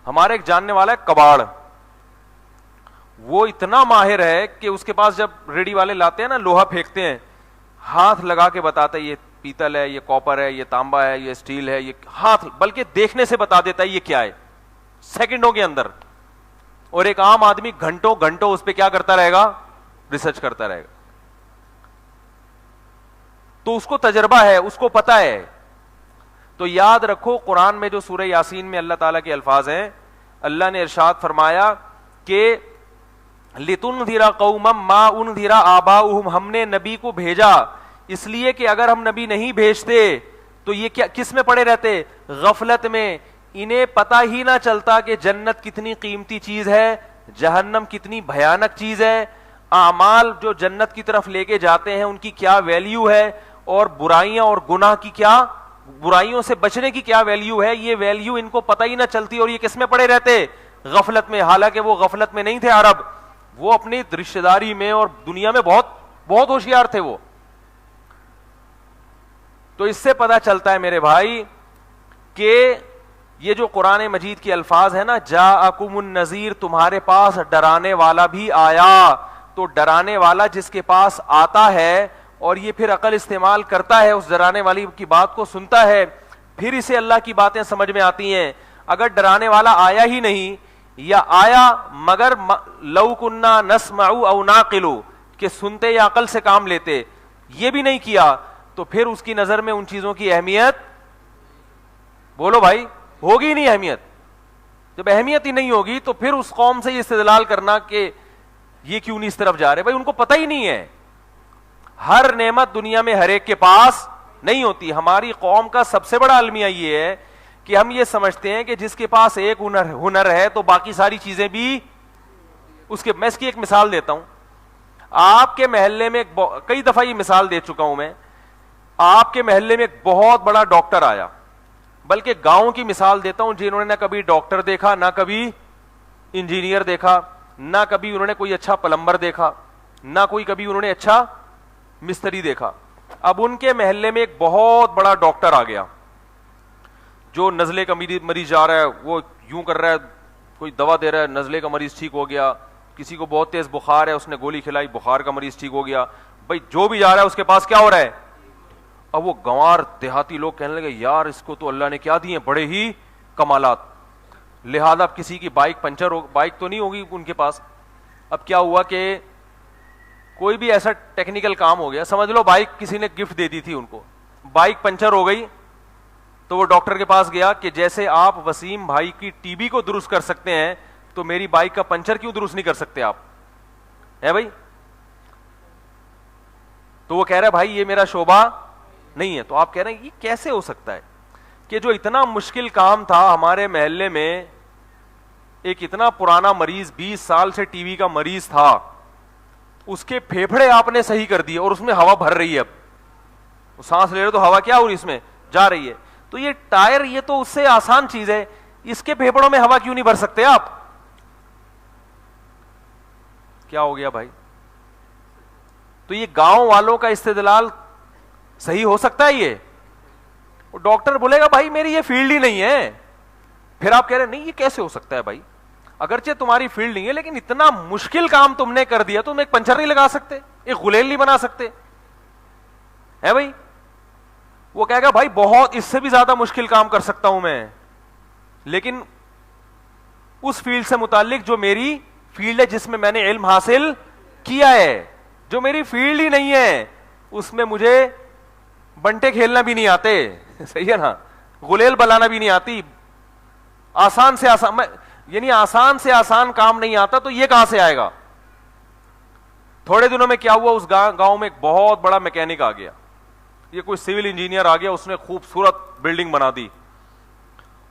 ہمارے ایک جاننے والا ہے کباڑ, وہ اتنا ماہر ہے کہ اس کے پاس جب ریڈی والے لاتے ہیں نا, لوہا پھینکتے ہیں, ہاتھ لگا کے بتاتا ہے یہ پیتل ہے, یہ کاپر ہے, یہ تانبا ہے, یہ اسٹیل ہے, یہ ہاتھ بلکہ دیکھنے سے بتا دیتا ہے یہ کیا ہے, سیکنڈوں کے اندر. اور ایک عام آدمی گھنٹوں گھنٹوں اس پہ کیا کرتا رہے گا؟ ریسرچ کرتا رہے گا. تو اس کو تجربہ ہے, اس کو پتا ہے. تو یاد رکھو قرآن میں جو سورہ یاسین میں اللہ تعالیٰ کے الفاظ ہیں, اللہ نے ارشاد فرمایا کہ لِتُنذِرَ قَوْمًا مَا أُنذِرَ آبَاؤُهُمْ, ہم نے نبی کو بھیجا اس لیے کہ اگر ہم نبی نہیں بھیجتے تو یہ کیا کس میں پڑے رہتے؟ غفلت میں. انہیں پتا ہی نہ چلتا کہ جنت کتنی قیمتی چیز ہے, جہنم کتنی بھیانک چیز ہے, اعمال جو جنت کی طرف لے کے جاتے ہیں ان کی کیا ویلیو ہے, اور برائیاں اور گناہ کی کیا, برائیوں سے بچنے کی کیا ویلیو ہے. یہ ویلیو ان کو پتہ ہی نہ چلتی اور یہ کس میں پڑے رہتے؟ غفلت میں. حالانکہ وہ غفلت میں نہیں تھے عرب, وہ اپنی رشتہ داری میں اور دنیا میں بہت بہت ہوشیار تھے وہ. تو اس سے پتہ چلتا ہے میرے بھائی کہ یہ جو قرآن مجید کے الفاظ ہیں نا, جاءکم النذیر, تمہارے پاس ڈرانے والا بھی آیا. تو ڈرانے والا جس کے پاس آتا ہے اور یہ پھر عقل استعمال کرتا ہے, اس ڈرانے والی کی بات کو سنتا ہے, پھر اسے اللہ کی باتیں سمجھ میں آتی ہیں. اگر ڈرانے والا آیا ہی نہیں, یا آیا مگر لو کننا نسمع او ناقل, کہ سنتے یا عقل سے کام لیتے, یہ بھی نہیں کیا, تو پھر اس کی نظر میں ان چیزوں کی اہمیت, بولو بھائی, ہوگی نہیں اہمیت. جب اہمیت ہی نہیں ہوگی تو پھر اس قوم سے یہ استدلال کرنا کہ یہ کیوں نہیں اس طرف جا رہے, بھائی ان کو پتہ ہی نہیں ہے. ہر نعمت دنیا میں ہر ایک کے پاس نہیں ہوتی. ہماری قوم کا سب سے بڑا المیہ یہ ہے کہ ہم یہ سمجھتے ہیں کہ جس کے پاس ایک ہنر ہے تو باقی ساری چیزیں بھی اس کے. میں اس کی ایک مثال دیتا ہوں. آپ کے محلے میں کئی دفعہ یہ مثال دے چکا ہوں میں, آپ کے محلے میں ایک بہت بڑا ڈاکٹر آیا, بلکہ گاؤں کی مثال دیتا ہوں جنہوں نے نہ کبھی ڈاکٹر دیکھا, نہ کبھی انجینئر دیکھا, نہ کبھی انہوں نے کوئی اچھا پلمبر دیکھا, نہ کوئی کبھی انہوں نے اچھا مستری دیکھا. اب ان کے محلے میں ایک بہت بڑا ڈاکٹر آ گیا جو نزلے کا مریض جا رہا ہے, وہ یوں کر رہا ہے, کوئی دوا دے رہا ہے, نزلے کا مریض ٹھیک ہو گیا. کسی کو بہت تیز بخار ہے, اس نے گولی کھلائی, بخار کا مریض ٹھیک ہو گیا. بھائی جو بھی جا رہا ہے اس کے پاس کیا ہو رہا ہے. اب وہ گنوار دیہاتی لوگ کہنے لگے یار اس کو تو اللہ نے کیا دیے, بڑے ہی کمالات. لہذا اب کسی کی بائک پنچر ہو, بائک تو نہیں ہوگی ان کے پاس. اب کیا ہوا کہ کوئی بھی ایسا ٹیکنیکل کام ہو گیا, سمجھ لو بائک کسی نے گفٹ دے دی تھی ان کو, بائک پنچر ہو گئی, تو وہ ڈاکٹر کے پاس گیا کہ جیسے آپ وسیم بھائی کی ٹی بی کو درست کر سکتے ہیں تو میری بائک کا پنچر کیوں درست نہیں کر سکتے آپ؟ ہے بھائی؟ تو وہ کہہ رہا ہے بھائی یہ میرا شعبہ نہیں ہے. تو آپ کہہ رہے ہیں یہ کیسے ہو سکتا ہے کہ جو اتنا مشکل کام تھا ہمارے محلے میں ایک اتنا پرانا مریض 20 سال سے ٹی وی کا مریض تھا, اس کے پھیپھڑے آپ نے صحیح کر دیے اور اس میں ہوا بھر رہی ہے, اب سانس لے رہے تو ہوا کیا ہو رہی اس میں جا رہی ہے. تو یہ ٹائر یہ تو اس سے آسان چیز ہے, اس کے پھیپھڑوں میں ہوا کیوں نہیں بھر سکتے آپ؟ کیا ہو گیا بھائی؟ تو یہ گاؤں والوں کا استدلال صحیح ہو سکتا ہے؟ یہ ڈاکٹر بولے گا بھائی میری یہ فیلڈ ہی نہیں ہے. پھر آپ کہہ رہے نہیں یہ کیسے ہو سکتا ہے بھائی, اگرچہ تمہاری فیلڈ نہیں ہے لیکن اتنا مشکل کام تم نے کر دیا, تم ایک پنچر نہیں لگا سکتے, ایک غلیل نہیں بنا سکتے, ہے بھائی؟ وہ کہے گا بھائی بہت اس سے بھی زیادہ مشکل کام کر سکتا ہوں میں, لیکن اس فیلڈ سے متعلق جو میری فیلڈ ہے جس میں میں نے علم حاصل کیا ہے, جو میری فیلڈ ہی نہیں ہے اس میں مجھے بنٹے کھیلنا بھی نہیں آتے, صحیح ہے نا, غلیل بلانا بھی نہیں آتی, آسان سے آسان یعنی آسان سے آسان کام نہیں آتا, تو یہ کہاں سے آئے گا؟ تھوڑے دنوں میں کیا ہوا, اس گاؤں میں ایک بہت بڑا میکینک آ گیا, یہ کوئی سول انجینئر آ گیا, اس نے خوبصورت بلڈنگ بنا دی,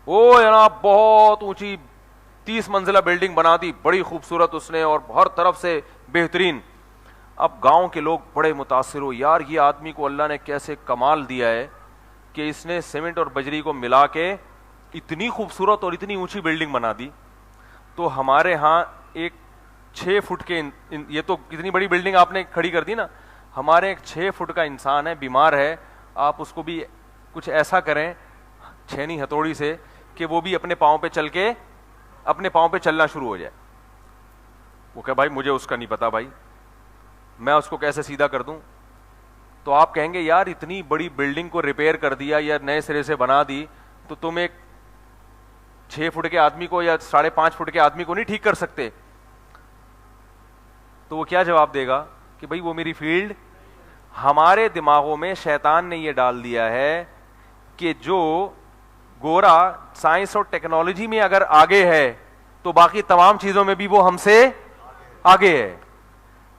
او جناب بہت اونچی 30 منزلہ بلڈنگ بنا دی, بڑی خوبصورت اس نے, اور ہر طرف سے بہترین. اب گاؤں کے لوگ بڑے متاثر ہو, یار یہ آدمی کو اللہ نے کیسے کمال دیا ہے کہ اس نے سیمنٹ اور بجری کو ملا کے اتنی خوبصورت اور اتنی اونچی بلڈنگ بنا دی. تو ہمارے ہاں ایک 6 فٹ کے یہ تو کتنی بڑی بلڈنگ آپ نے کھڑی کر دی نا, ہمارے ایک 6 فٹ کا انسان ہے, بیمار ہے, آپ اس کو بھی کچھ ایسا کریں چھینی ہتھوڑی سے کہ وہ بھی اپنے پاؤں پہ چل کے اپنے پاؤں پہ چلنا شروع ہو جائے. وہ کہ بھائی مجھے اس کا نہیں پتا بھائی, میں اس کو کیسے سیدھا کر دوں؟ تو آپ کہیں گے یار اتنی بڑی بلڈنگ کو ریپیئر کر دیا یا نئے سرے سے بنا دی, تو تم ایک 6 فٹ کے آدمی کو یا 5.5 فٹ کے آدمی کو نہیں ٹھیک کر سکتے؟ تو وہ کیا جواب دے گا کہ بھائی وہ میری فیلڈ. ہمارے دماغوں میں شیطان نے یہ ڈال دیا ہے کہ جو گورا سائنس اور ٹیکنالوجی میں اگر آگے ہے تو باقی تمام چیزوں میں بھی وہ ہم سے آگے ہے.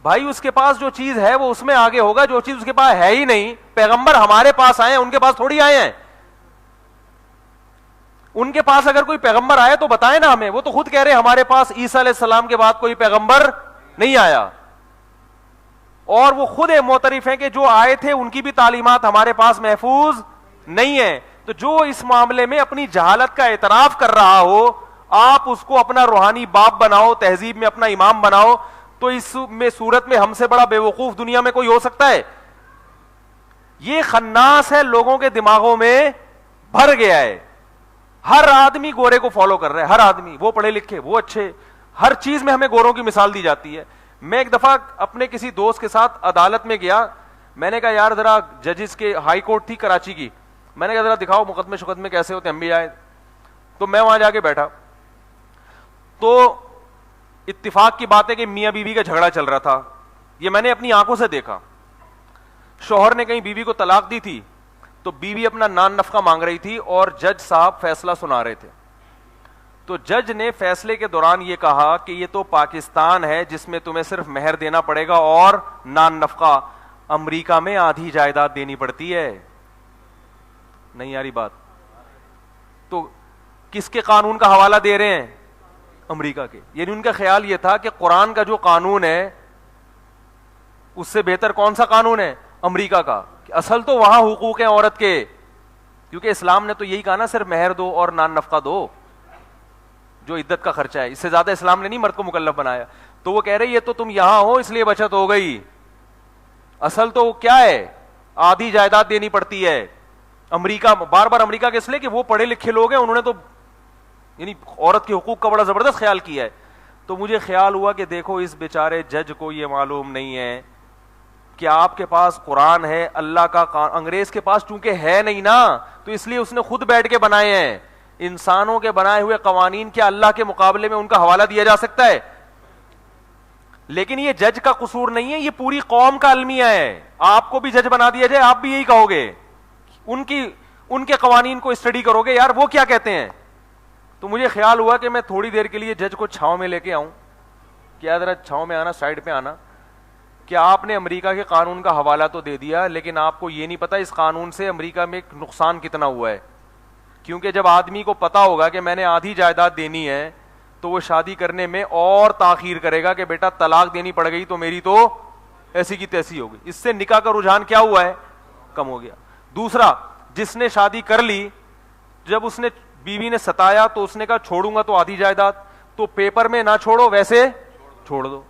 بھائی اس کے پاس جو چیز ہے وہ اس میں آگے ہوگا, جو چیز اس کے پاس ہے ہی نہیں. پیغمبر ہمارے پاس آئے ہیں, ان کے پاس تھوڑی آئے ہیں. ان کے پاس اگر کوئی پیغمبر آئے تو بتائیں نا ہمیں, وہ تو خود کہہ رہے ہمارے پاس عیسیٰ علیہ السلام کے بعد کوئی پیغمبر نہیں آیا, اور وہ خود معترف ہیں کہ جو آئے تھے ان کی بھی تعلیمات ہمارے پاس محفوظ نہیں ہے. تو جو اس معاملے میں اپنی جہالت کا اعتراف کر رہا ہو, آپ اس کو اپنا روحانی باپ بناؤ, تہذیب میں اپنا امام بناؤ, تو اس میں صورت میں ہم سے بڑا بے وقوف دنیا میں کوئی ہو سکتا ہے؟ یہ خناس ہے, لوگوں کے دماغوں میں بھر گیا ہے. ہر آدمی گورے کو فالو کر رہا ہے, ہر آدمی, وہ پڑھے لکھے وہ اچھے, ہر چیز میں ہمیں گوروں کی مثال دی جاتی ہے. میں ایک دفعہ اپنے کسی دوست کے ساتھ عدالت میں گیا, میں نے کہا یار ذرا ججز کے ہائی کورٹ تھی کراچی کی, میں نے کہا ذرا دکھاؤ مقدمے شقدمے کیسے ہوتے, ہم بھی آئے. تو میں وہاں جا کے بیٹھا, تو اتفاق کی بات ہے کہ میاں بیوی کا جھگڑا چل رہا تھا. یہ میں نے اپنی آنکھوں سے دیکھا. شوہر نے کہیں بیوی کو طلاق دی تھی, تو بیوی اپنا نان نفقہ مانگ رہی تھی اور جج صاحب فیصلہ سنا رہے تھے. تو جج نے فیصلے کے دوران یہ کہا کہ یہ تو پاکستان ہے جس میں تمہیں صرف مہر دینا پڑے گا اور نان نفقہ, امریکہ میں آدھی جائیداد دینی پڑتی ہے. نہیں آ رہی بات؟ تو کس کے قانون کا حوالہ دے رہے ہیں؟ امریکہ کے. یعنی ان کا خیال یہ تھا کہ قرآن کا جو قانون ہے اس سے بہتر کون سا قانون ہے؟ امریکہ کا. اصل تو وہاں حقوق ہیں عورت کے, کیونکہ اسلام نے تو یہی کہا نا صرف مہر دو اور نان نفقہ دو, جو عدت کا خرچہ ہے, اس سے زیادہ اسلام نے نہیں مرد کو مکلف بنایا. تو وہ کہہ رہے یہ تو تم یہاں ہو اس لیے بچت ہو گئی, اصل تو کیا ہے, آدھی جائیداد دینی پڑتی ہے. امریکہ بار بار امریکہ کے اس لیے کہ وہ پڑھے لکھے لوگ ہیں, انہوں نے تو یعنی عورت کے حقوق کا بڑا زبردست خیال کیا ہے. تو مجھے خیال ہوا کہ دیکھو اس بیچارے جج کو یہ معلوم نہیں ہے کہ آپ کے پاس قرآن ہے, اللہ کا انگریز کے پاس چونکہ ہے نہیں نا, تو اس لیے اس نے خود بیٹھ کے بنائے ہیں. انسانوں کے بنائے ہوئے قوانین کیا اللہ کے مقابلے میں ان کا حوالہ دیا جا سکتا ہے؟ لیکن یہ جج کا قصور نہیں ہے, یہ پوری قوم کا المیہ ہے. آپ کو بھی جج بنا دیا جائے, آپ بھی یہی کہو گے. ان کے قوانین کو اسٹڈی کرو گے, یار وہ کیا کہتے ہیں, تو مجھے خیال ہوا کہ میں تھوڑی دیر کے لیے جج کو چھاؤں میں لے کے آؤں. کیا ذرا چھاؤں میں آنا, سائڈ پہ آنا. کہ آپ نے امریکہ کے قانون کا حوالہ تو دے دیا, لیکن آپ کو یہ نہیں پتا اس قانون سے امریکہ میں نقصان کتنا ہوا ہے. کیونکہ جب آدمی کو پتا ہوگا کہ میں نے آدھی جائیداد دینی ہے تو وہ شادی کرنے میں اور تاخیر کرے گا کہ بیٹا طلاق دینی پڑ گئی تو میری تو ایسی کی تیسی ہوگی. اس سے نکاح کا رجحان کیا ہوا ہے, کم ہو گیا. دوسرا, جس نے شادی کر لی, جب اس نے بیوی نے ستایا تو اس نے کہا چھوڑوں گا تو آدھی جائیداد, تو پیپر میں نہ چھوڑو ویسے چھوڑ دو.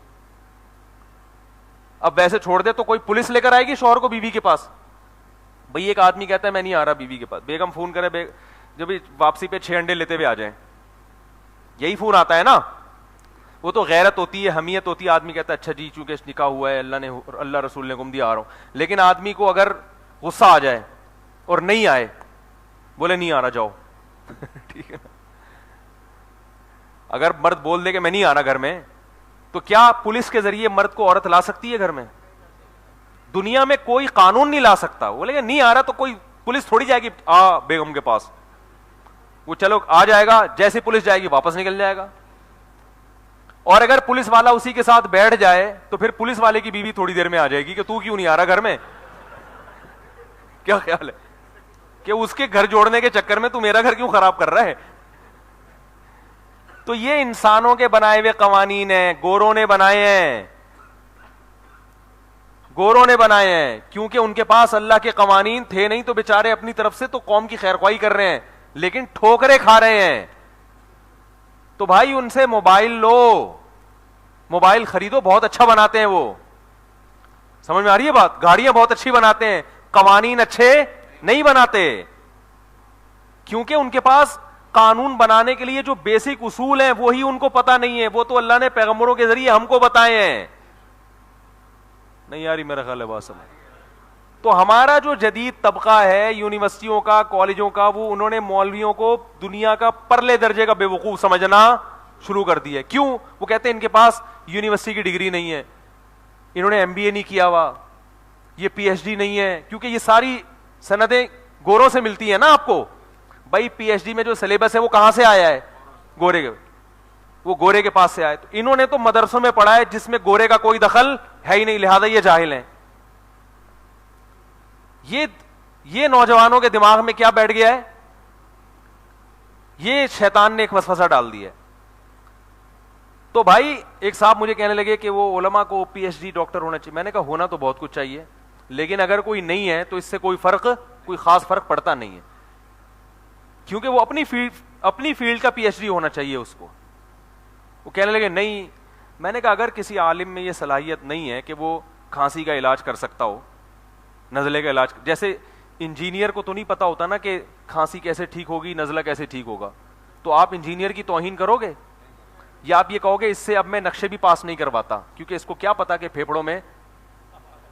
اب ویسے چھوڑ دے تو کوئی پولیس لے کر آئے گی شوہر کو بیوی کے پاس؟ بھئی ایک آدمی کہتا ہے میں نہیں آ رہا بیوی کے پاس, بیگم فون کرے جب واپسی پہ 6 انڈے لیتے ہوئے آ جائیں, یہی فون آتا ہے نا. وہ تو غیرت ہوتی ہے, حمیت ہوتی ہے, آدمی کہتا ہے اچھا جی چونکہ نکاح ہوا ہے, اللہ رسول نے حکم دیا, آ رہا ہوں. لیکن آدمی کو اگر غصہ آ جائے اور نہیں آئے, بولے نہیں آ رہا جاؤ, ٹھیک ہے. اگر مرد بول دے کہ میں نہیں آ رہا گھر میں, تو کیا پولیس کے ذریعے مرد کو عورت لا سکتی ہے گھر میں؟ دنیا میں کوئی قانون نہیں لا سکتا. بولے کہ نہیں آ رہا تو کوئی پولیس تھوڑی جائے گی بیگم کے پاس. وہ چلو آ جائے گا, جیسے پولیس جائے گی واپس نکل جائے گا. اور اگر پولیس والا اسی کے ساتھ بیٹھ جائے تو پھر پولیس والے کی بیوی تھوڑی دیر میں آ جائے گی کہ تو کیوں نہیں آ رہا گھر میں. کیا خیال ہے کہ اس کے گھر جوڑنے کے چکر میں تو میرا گھر کیوں خراب کر رہا ہے؟ تو یہ انسانوں کے بنائے ہوئے قوانین ہیں, گوروں نے بنائے ہیں, گوروں نے بنائے ہیں. کیونکہ ان کے پاس اللہ کے قوانین تھے نہیں تو بیچارے اپنی طرف سے تو قوم کی خیرخواہی کر رہے ہیں, لیکن ٹھوکریں کھا رہے ہیں. تو بھائی ان سے موبائل لو, موبائل خریدو, بہت اچھا بناتے ہیں وہ, سمجھ میں آ رہی ہے بات؟ گاڑیاں بہت اچھی بناتے ہیں, قوانین اچھے نہیں بناتے. کیونکہ ان کے پاس قانون بنانے کے لیے جو بیسک اصول ہیں وہی ان کو پتا نہیں ہے, وہ تو اللہ نے پیغمبروں کے ذریعے ہم کو بتائے ہیں. نہیں یاری میرا خیال ہے بات سمجھ. تو ہمارا جو جدید طبقہ ہے یونیورسٹیوں کا, کالجوں کا, وہ انہوں نے مولویوں کو دنیا کا پرلے درجے کا بے وقوف سمجھنا شروع کر دیا. کیوں؟ وہ کہتے ہیں ان کے پاس یونیورسٹی کی ڈگری نہیں ہے, انہوں نے MBA نہیں کیا ہوا, یہ PhD نہیں ہے. کیونکہ یہ ساری سندیں گوروں سے ملتی ہیں نا آپ کو. بھائی PhD میں جو سلیبس ہے وہ کہاں سے آیا ہے؟ گورے کے, وہ گورے کے پاس سے آئے. تو انہوں نے تو مدرسوں میں پڑھا ہے جس میں گورے کا کوئی دخل ہے ہی نہیں, لہذا یہ جاہل ہیں. یہ نوجوانوں کے دماغ میں کیا بیٹھ گیا ہے؟ یہ شیطان نے ایک وسوسہ ڈال دیا ہے. تو بھائی ایک صاحب مجھے کہنے لگے کہ وہ علماء کو PhD ڈاکٹر ہونا چاہیے. میں نے کہا ہونا تو بہت کچھ چاہیے, لیکن اگر کوئی نہیں ہے تو اس سے کوئی خاص فرق پڑتا نہیں ہے. کیونکہ وہ اپنی فیلڈ کا PhD ہونا چاہیے اس کو. وہ کہنے لگے نہیں. میں نے کہا اگر کسی عالم میں یہ صلاحیت نہیں ہے کہ وہ کھانسی کا علاج کر سکتا ہو, نزلے کا علاج, جیسے انجینئر کو تو نہیں پتا ہوتا نا کہ کھانسی کیسے ٹھیک ہوگی, نزلہ کیسے ٹھیک ہوگا, تو آپ انجینئر کی توہین کرو گے؟ یا آپ یہ کہو گے اس سے اب میں نقشے بھی پاس نہیں کرواتا, کیونکہ اس کو کیا پتا کہ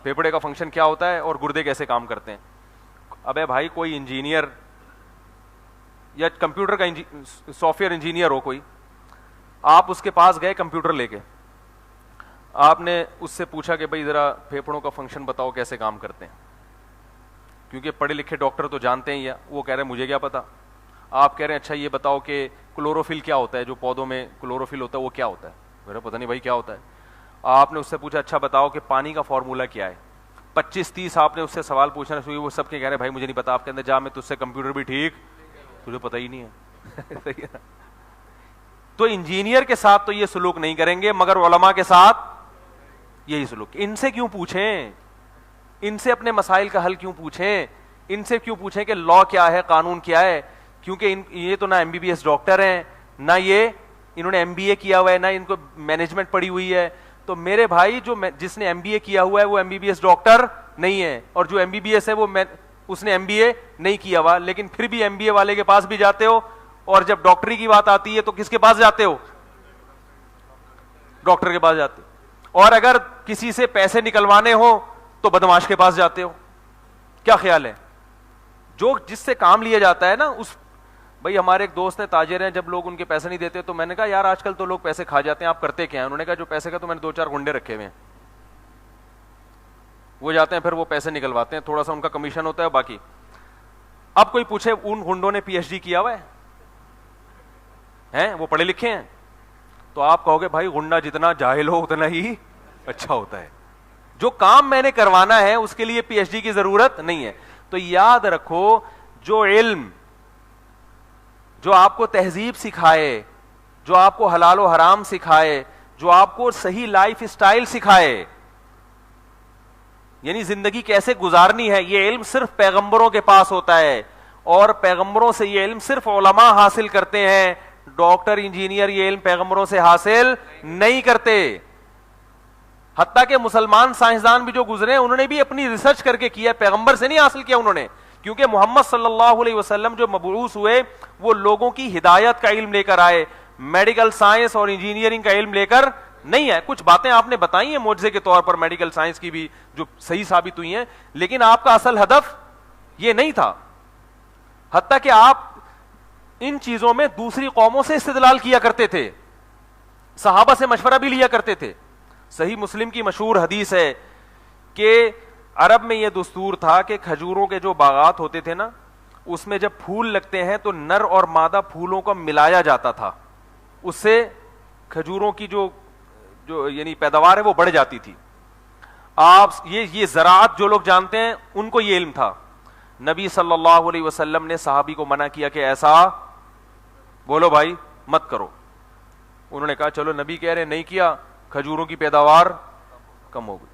پھیپھڑے کا فنکشن کیا ہوتا ہے اور گردے کیسے کام کرتے ہیں. ابے بھائی کوئی انجینئر یا کمپیوٹر کا سافٹ ویئر انجینئر ہو کوئی, آپ اس کے پاس گئے کمپیوٹر لے کے, آپ نے اس سے پوچھا کہ بھائی ذرا پھیپھڑوں کا فنکشن بتاؤ کیسے کام کرتے ہیں, کیونکہ پڑھے لکھے ڈاکٹر تو جانتے ہیں, یا وہ کہہ رہے ہیں مجھے کیا پتا. آپ کہہ رہے ہیں اچھا یہ بتاؤ کہ کلوروفل کیا ہوتا ہے, جو پودوں میں کلوروفل ہوتا ہے وہ کیا ہوتا ہے؟ میرا پتہ نہیں بھائی کیا ہوتا ہے. آپ نے اس سے پوچھا اچھا بتاؤ کہ پانی کا فارمولا کیا ہے. 25-30 آپ نے اس سے سوال پوچھنا شروع, وہ سب کے کہہ رہے بھائی مجھے نہیں پتا. آپ کہتے ہیں جا میں تجھ سے کمپیوٹر بھی ٹھیک, تجھے پتہ ہی نہیں ہے. تو انجینئر کے ساتھ تو یہ سلوک نہیں کریں گے, مگر علماء کے ساتھ یہی سلوک. ان سے کیوں پوچھیں, ان سے اپنے مسائل کا حل کیوں پوچھیں, ان سے کیوں پوچھیں کہ لا کیا ہے, قانون کیا ہے. کیونکہ یہ تو نہ MBBS ڈاکٹر ہیں, نہ یہ انہوں نے MBA کیا ہوا ہے, نہ ان کو مینجمنٹ پڑھی ہوئی ہے. تو میرے بھائی جس نے MBA کیا ہوا ہے وہ MBBS ڈاکٹر نہیں ہے, اور جو MBBS ہے وہ اس نے MBA نہیں کیا ہوا, لیکن پھر بھی MBA والے کے پاس بھی جاتے ہو, اور جب ڈاکٹری کی بات آتی ہے تو کس کے پاس جاتے ہو؟ ڈاکٹر کے پاس جاتے ہو. اور اگر کسی سے پیسے نکلوانے ہو تو بدماش کے پاس جاتے ہو. کیا خیال ہے؟ جو جس سے کام لیا جاتا ہے نا اس. بھائی ہمارے ایک دوست ہیں تاجر ہیں, جب لوگ ان کے پیسے نہیں دیتے تو میں نے کہا یار آج کل تو لوگ پیسے کھا جاتے ہیں, آپ کرتے کیا ہیں؟ انہوں نے کہا جو پیسے کا تو میں نے 2-4 گنڈے رکھے ہوئے ہیں, وہ جاتے ہیں پھر وہ پیسے نکلواتے ہیں, تھوڑا سا ان کا کمیشن ہوتا ہے باقی. اب کوئی پوچھے ان گنڈوں نے PhD کیا ہوا ہے؟ ہیں, وہ پڑھے لکھے ہیں, تو آپ کہو گے بھائی غنڈہ جتنا جاہل ہو اتنا ہی اچھا ہوتا ہے. جو کام میں نے کروانا ہے اس کے لیے پی ایچ ڈی کی ضرورت نہیں ہے. تو یاد رکھو, جو علم جو آپ کو تہذیب سکھائے, جو آپ کو حلال و حرام سکھائے, جو آپ کو صحیح لائف اسٹائل سکھائے, یعنی زندگی کیسے گزارنی ہے, یہ علم صرف پیغمبروں کے پاس ہوتا ہے, اور پیغمبروں سے یہ علم صرف علماء حاصل کرتے ہیں. ڈاکٹر انجینئر یہ علم پیغمبروں سے حاصل نہیں کرتے. حتیٰ کہ مسلمان سائنسدان بھی جو گزرے انہوں نے بھی اپنی ریسرچ کر کے کیا, پیغمبر سے نہیں حاصل کیا انہوں نے, کیونکہ محمد صلی اللہ علیہ وسلم جو مبعوث ہوئے وہ لوگوں کی ہدایت کا علم لے کر آئے, میڈیکل سائنس اور انجینئرنگ کا علم لے کر نہیں ہے. کچھ باتیں آپ نے بتائی ہیں معجزے کے طور پر میڈیکل سائنس کی بھی جو صحیح ثابت ہوئی ہیں, لیکن آپ کا اصل ہدف یہ نہیں تھا. حتیٰ کہ آپ ان چیزوں میں دوسری قوموں سے استدلال کیا کرتے تھے, صحابہ سے مشورہ بھی لیا کرتے تھے. صحیح مسلم کی مشہور حدیث ہے کہ عرب میں یہ دستور تھا کہ کھجوروں کے جو باغات ہوتے تھے نا, اس میں جب پھول لگتے ہیں تو نر اور مادہ پھولوں کو ملایا جاتا تھا, اس سے کھجوروں کی جو یعنی پیداوار ہے وہ بڑھ جاتی تھی. آپ یہ زراعت جو لوگ جانتے ہیں ان کو یہ علم تھا. نبی صلی اللہ علیہ وسلم نے صحابی کو منع کیا کہ ایسا بولو بھائی مت کرو. انہوں نے کہا چلو نبی کہہ رہے, نہیں کیا, کھجوروں کی پیداوار کم ہو گئی.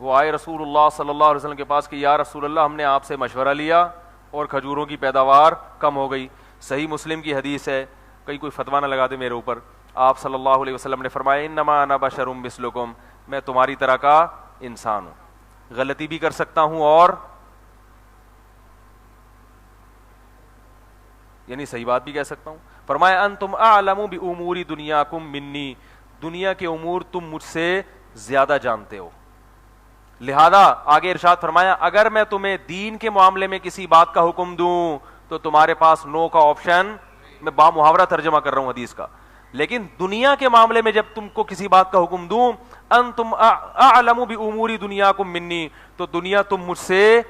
وہ آئے رسول اللہ صلی اللہ علیہ وسلم کے پاس کہ یا رسول اللہ ہم نے آپ سے مشورہ لیا اور کھجوروں کی پیداوار کم ہو گئی. صحیح مسلم کی حدیث ہے, کہیں کوئی فتویٰ نہ لگا دے میرے اوپر. آپ صلی اللہ علیہ وسلم نے فرمایا انما انا بشر مثلکم, میں تمہاری طرح کا انسان ہوں, غلطی بھی کر سکتا ہوں اور یعنی صحیح بات بھی کہہ سکتا ہوں. فرمایا انتم اعلم بامور دنیاکم منی, دنیا کے امور تم مجھ سے زیادہ جانتے ہو. لہذا آگے ارشاد فرمایا اگر میں تمہیں دین کے معاملے میں کسی بات کا حکم دوں تو تمہارے پاس نو کا آپشن, میں با محاورہ ترجمہ کر رہا ہوں حدیث کا, لیکن دنیا کے معاملے میں جب تم کو کسی بات کا حکم دوں انتم اعلم بامور دنیاکم منی, تو دنیا تم مجھ سے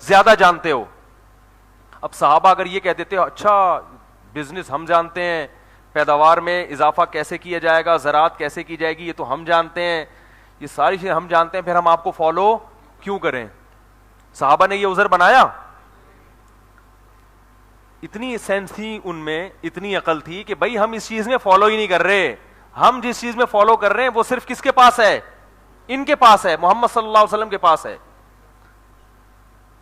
زیادہ جانتے ہو. اب صحابہ اگر یہ کہہ دیتے اچھا بزنس ہم جانتے ہیں, پیداوار میں اضافہ کیسے کیا جائے گا, زراعت کیسے کی جائے گی, یہ تو ہم جانتے ہیں, یہ ساری چیزیں ہم جانتے ہیں, پھر ہم آپ کو فالو کیوں کریں. صحابہ نے یہ عذر بنایا. اتنی سینس تھی ان میں, اتنی عقل تھی کہ بھائی ہم اس چیز میں فالو ہی نہیں کر رہے, ہم جس چیز میں فالو کر رہے ہیں وہ صرف کس کے پاس ہے, ان کے پاس ہے, محمد صلی اللہ علیہ وسلم کے پاس ہے.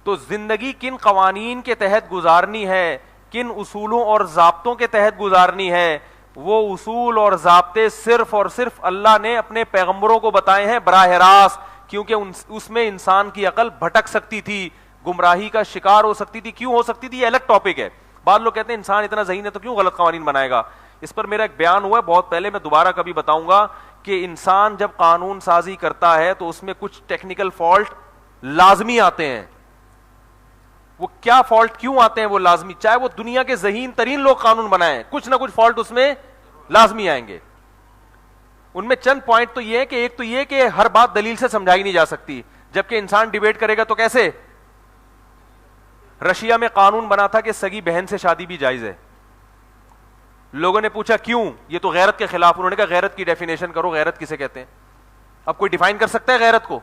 تو زندگی کن قوانین کے تحت گزارنی ہے, کن اصولوں اور ضابطوں کے تحت گزارنی ہے, وہ اصول اور ضابطے صرف اور صرف اللہ نے اپنے پیغمبروں کو بتائے ہیں براہ راست, کیونکہ اس میں انسان کی عقل بھٹک سکتی تھی, گمراہی کا شکار ہو سکتی تھی. کیوں ہو سکتی تھی یہ الگ ٹاپک ہے. بعض لوگ کہتے ہیں انسان اتنا ذہین ہے تو کیوں غلط قوانین بنائے گا. اس پر میرا ایک بیان ہوا ہے بہت پہلے, میں دوبارہ کبھی بتاؤں گا کہ انسان جب قانون سازی کرتا ہے تو اس میں کچھ ٹیکنیکل فالٹ لازمی آتے ہیں. وہ کیا فالٹ کیوں آتے ہیں وہ لازمی, چاہے وہ دنیا کے ذہین ترین لوگ قانون بنائیں, کچھ نہ کچھ فالٹ اس میں لازمی آئیں گے. ان میں چند پوائنٹ تو یہ ہے کہ ایک تو یہ کہ ہر بات دلیل سے سمجھائی نہیں جا سکتی, جبکہ انسان ڈیبیٹ کرے گا تو کیسے. رشیا میں قانون بنا تھا کہ سگی بہن سے شادی بھی جائز ہے. لوگوں نے پوچھا کیوں, یہ تو غیرت کے خلاف. انہوں نے کہا غیرت کی ڈیفینیشن کرو, غیرت کسے کہتے ہیں. اب کوئی ڈیفائن کر سکتا ہے غیرت کو؟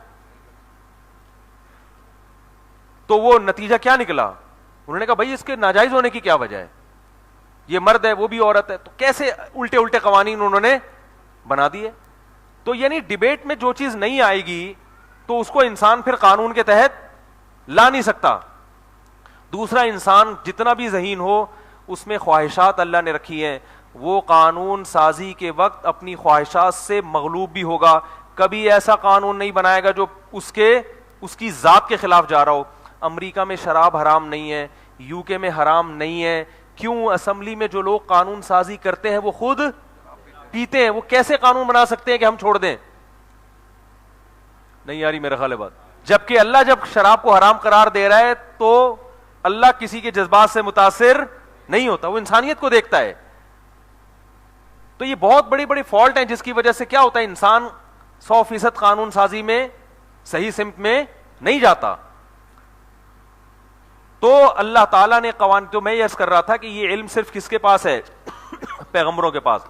تو وہ نتیجہ کیا نکلا, انہوں نے کہا بھائی اس کے ناجائز ہونے کی کیا وجہ ہے, یہ مرد ہے وہ بھی عورت ہے, تو کیسے الٹے الٹے قوانین انہوں نے بنا دیے. تو یعنی ڈیبیٹ میں جو چیز نہیں آئے گی تو اس کو انسان پھر قانون کے تحت لا نہیں سکتا. دوسرا, انسان جتنا بھی ذہین ہو اس میں خواہشات اللہ نے رکھی ہیں, وہ قانون سازی کے وقت اپنی خواہشات سے مغلوب بھی ہوگا. کبھی ایسا قانون نہیں بنائے گا جو اس کی ذات کے خلاف جا رہا ہو. امریکہ میں شراب حرام نہیں ہے, یو کے میں حرام نہیں ہے, کیوں اسمبلی میں جو لوگ قانون سازی کرتے ہیں وہ خود پیتے ہیں, وہ کیسے قانون بنا سکتے ہیں کہ ہم چھوڑ دیں. نہیں یاری میرا خیال ہے بات. جبکہ اللہ جب شراب کو حرام قرار دے رہا ہے تو اللہ کسی کے جذبات سے متاثر نہیں ہوتا, وہ انسانیت کو دیکھتا ہے. تو یہ بہت بڑی بڑی فالٹ ہیں جس کی وجہ سے کیا ہوتا ہے, انسان 100% قانون سازی میں صحیح سمت میں نہیں جاتا. تو اللہ تعالیٰ نے قوانین, تو میں یہ عرض کر رہا تھا کہ یہ علم صرف کس کے پاس ہے, پیغمبروں کے پاس.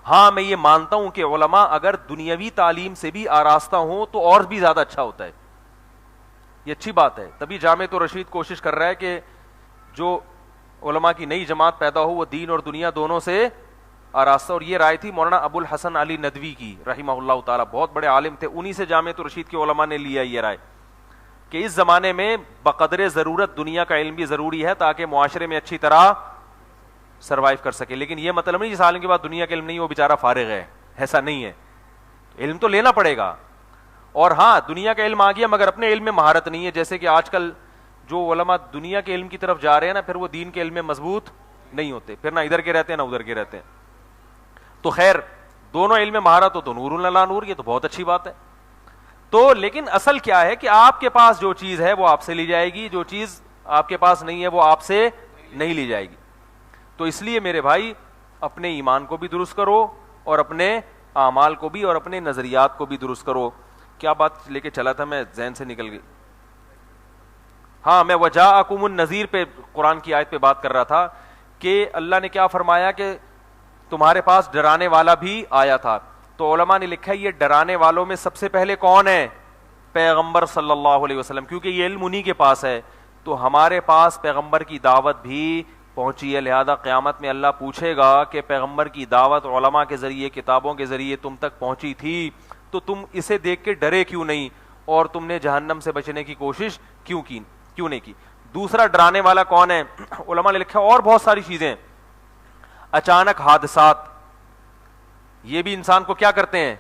ہاں میں یہ مانتا ہوں کہ علماء اگر دنیاوی تعلیم سے بھی آراستہ ہوں تو اور بھی زیادہ اچھا ہوتا ہے, یہ اچھی بات ہے. تبھی جامعۃ الرشید کوشش کر رہا ہے کہ جو علماء کی نئی جماعت پیدا ہو وہ دین اور دنیا دونوں سے آراستہ. اور یہ رائے تھی مولانا ابو الحسن علی ندوی کی رحمہ اللہ تعالیٰ, بہت بڑے عالم تھے, انہی سے جامعۃ الرشید کے علماء نے لیا یہ رائے کہ اس زمانے میں بقدر ضرورت دنیا کا علم بھی ضروری ہے تاکہ معاشرے میں اچھی طرح سروائیو کر سکے. لیکن یہ مطلب نہیں جس عالم کے بعد دنیا کا علم نہیں وہ بیچارہ فارغ ہے, ایسا نہیں ہے. علم تو لینا پڑے گا, اور ہاں دنیا کا علم آ گیا مگر اپنے علم میں مہارت نہیں ہے. جیسے کہ آج کل جو علماء دنیا کے علم کی طرف جا رہے ہیں نا, پھر وہ دین کے علم میں مضبوط نہیں ہوتے, پھر نہ ادھر کے رہتے ہیں نہ ادھر کے رہتے ہیں. تو خیر دونوں علم میں مہارت ہو تو نور اللہ نور, یہ تو بہت اچھی بات ہے. تو لیکن اصل کیا ہے کہ آپ کے پاس جو چیز ہے وہ آپ سے لی جائے گی, جو چیز آپ کے پاس نہیں ہے وہ آپ سے نہیں لی جائے گی. تو اس لیے میرے بھائی اپنے ایمان کو بھی درست کرو اور اپنے اعمال کو بھی اور اپنے نظریات کو بھی درست کرو. کیا بات لے کے چلا تھا میں, ذہن سے نکل گئی. ہاں میں وجاءکم النذیر پہ قرآن کی آیت پہ بات کر رہا تھا کہ اللہ نے کیا فرمایا کہ تمہارے پاس ڈرانے والا بھی آیا تھا. تو علماء نے لکھا ہے یہ ڈرانے والوں میں سب سے پہلے کون ہے؟ پیغمبر صلی اللہ علیہ وسلم, کیونکہ یہ علم انہی کے پاس ہے. تو ہمارے پاس پیغمبر کی دعوت بھی پہنچی ہے, لہذا قیامت میں اللہ پوچھے گا کہ پیغمبر کی دعوت علماء کے ذریعے کتابوں کے ذریعے تم تک پہنچی تھی تو تم اسے دیکھ کے ڈرے کیوں نہیں, اور تم نے جہنم سے بچنے کی کوشش کیوں نہیں کی. دوسرا ڈرانے والا کون ہے؟ علماء نے لکھا اور بہت ساری چیزیں, اچانک حادثات, یہ بھی انسان کو کیا کرتے ہیں,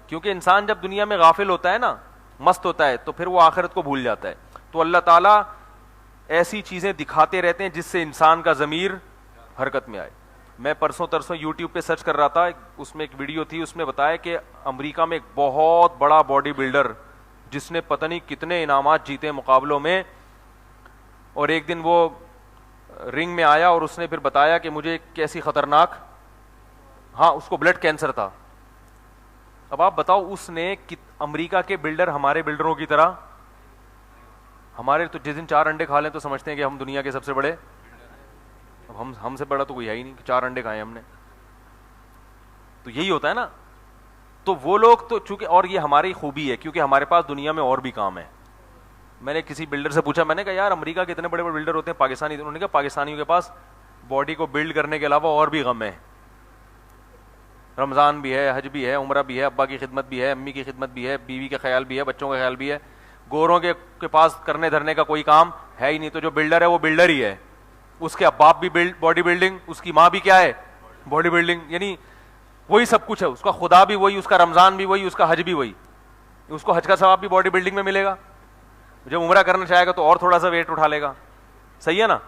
کیونکہ انسان جب دنیا میں غافل ہوتا ہے نا, مست ہوتا ہے, تو پھر وہ آخرت کو بھول جاتا ہے. تو اللہ تعالیٰ ایسی چیزیں دکھاتے رہتے ہیں جس سے انسان کا ضمیر حرکت میں آئے. میں پرسوں ترسوں یوٹیوب پہ سرچ کر رہا تھا, اس میں ایک ویڈیو تھی, اس میں بتایا کہ امریکہ میں ایک بہت بڑا باڈی بلڈر جس نے پتہ نہیں کتنے انعامات جیتے مقابلوں میں, اور ایک دن وہ رنگ میں آیا اور اس نے پھر بتایا کہ مجھے کیسی خطرناک, ہاں اس کو بلڈ کینسر تھا. اب آپ بتاؤ اس نے امریکہ کے بلڈر ہمارے بلڈروں کی طرح, ہمارے تو جس دن 4 انڈے کھا لیں تو سمجھتے ہیں کہ ہم دنیا کے سب سے بڑے, اب ہم سے بڑا تو کوئی ہے ہی نہیں, 4 انڈے کھائے ہم نے, تو یہی ہوتا ہے نا. تو وہ لوگ تو چونکہ, اور یہ ہماری خوبی ہے کیونکہ ہمارے پاس دنیا میں اور بھی کام ہے. میں نے کسی بلڈر سے پوچھا, میں نے کہا یار امریکہ کے اتنے بڑے بڑے بلڈر ہوتے ہیں پاکستانی, انہوں نے کہا پاکستانیوں کے پاس باڈی کو بلڈ کرنے کے علاوہ اور بھی غم ہے, رمضان بھی ہے, حج بھی ہے, عمرہ بھی ہے, ابا کی خدمت بھی ہے, امی کی خدمت بھی ہے, بیوی کا خیال بھی ہے, بچوں کا خیال بھی ہے. گوروں کے پاس کرنے دھرنے کا کوئی کام ہے ہی نہیں. تو جو بلڈر ہے وہ بلڈر ہی ہے, اس کے باپ بھی باڈی بلڈنگ, اس کی ماں بھی کیا ہے, باڈی بلڈنگ, یعنی وہی سب کچھ ہے. اس کا خدا بھی وہی, اس کا رمضان بھی وہی, اس کا حج بھی وہی, اس کو حج کا ثواب بھی باڈی بلڈنگ میں ملے گا. جب عمرہ کرنا چاہے گا تو اور تھوڑا سا ویٹ اٹھا لے گا, صحیح ہے نا.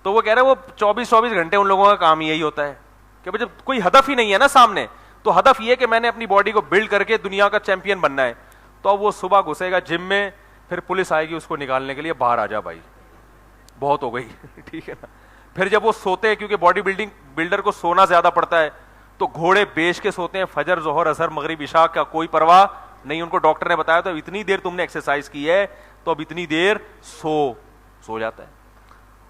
تو وہ کہہ رہے وہ 24 گھنٹے ان لوگوں کا کام یہی ہوتا ہے کہ جب کوئی ہدف ہی نہیں ہے نا سامنے, تو ہدف یہ کہ میں نے اپنی باڈی کو بلڈ کر کے دنیا کا چیمپئن بننا ہے. تو اب وہ صبح گھسے گا جم میں, پھر پولیس آئے گی اس کو نکالنے کے لیے, باہر آ جا بھائی بہت ہو گئی ٹھیک ہے نا. پھر جب وہ سوتے ہیں, کیونکہ باڈی بلڈر کو سونا زیادہ پڑتا ہے, تو گھوڑے بیچ کے سوتے ہیں, فجر ظہر اثر مغرب عشاء کا کوئی پرواہ نہیں. ان کو ڈاکٹر نے بتایا تو اتنی دیر تم نے ایکسرسائز کی ہے تو اب اتنی دیر سو جاتا ہے.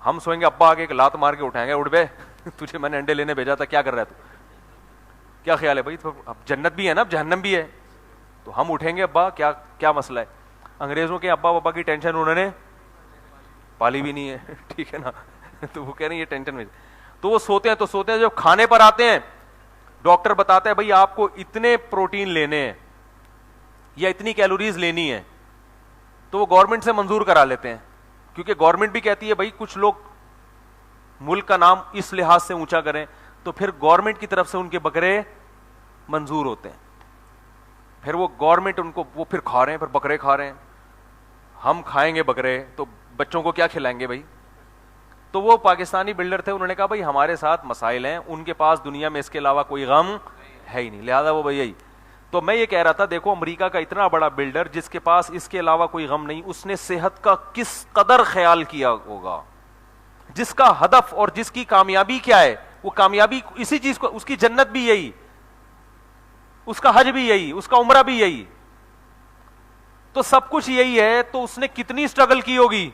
ہم سوئیں گے, ابا آگے ایک لات مار کے اٹھائیں گے, اٹھ بے تجھے میں نے انڈے لینے بھیجا تھا, کیا کر رہا ہے تو, کیا خیال ہے بھائی, اب جنت بھی ہے نا, اب جہنم بھی ہے, تو ہم اٹھیں گے, ابا کیا مسئلہ ہے. انگریزوں کے ابا بابا کی ٹینشن انہوں نے پالی بھی نہیں ہے ٹھیک ہے نا, تو وہ کہہ رہے ہیں یہ ٹینشن میں, تو وہ سوتے ہیں. جب کھانے پر آتے ہیں, ڈاکٹر بتاتا ہے بھائی آپ کو اتنے پروٹین لینے ہیں یا اتنی کیلوریز لینی ہے, تو وہ گورنمنٹ سے منظور کرا لیتے ہیں, کیونکہ گورنمنٹ بھی کہتی ہے بھائی کچھ لوگ ملک کا نام اس لحاظ سے اونچا کریں, تو پھر گورنمنٹ کی طرف سے ان کے بکرے منظور ہوتے ہیں. پھر وہ گورنمنٹ ان کو, وہ پھر کھا رہے ہیں, پھر بکرے کھا رہے ہیں. ہم کھائیں گے بکرے تو بچوں کو کیا کھلائیں گے بھائی. تو وہ پاکستانی بلڈر تھے, انہوں نے کہا بھائی ہمارے ساتھ مسائل ہیں, ان کے پاس دنیا میں اس کے علاوہ کوئی غم ہے ہی نہیں, لہذا وہ بھائی یہی. تو میں یہ کہہ رہا تھا, دیکھو امریکہ کا اتنا بڑا بلڈر جس کے پاس اس کے علاوہ کوئی غم نہیں, اس نے صحت کا کس قدر خیال کیا ہوگا, جس کا ہدف اور جس کی کامیابی کیا ہے, وہ کامیابی اسی چیز کو, اس کی جنت بھی یہی, اس کا حج بھی یہی, اس کا عمرہ بھی یہی, تو سب کچھ یہی ہے. تو اس نے کتنی اسٹرگل کی ہوگی,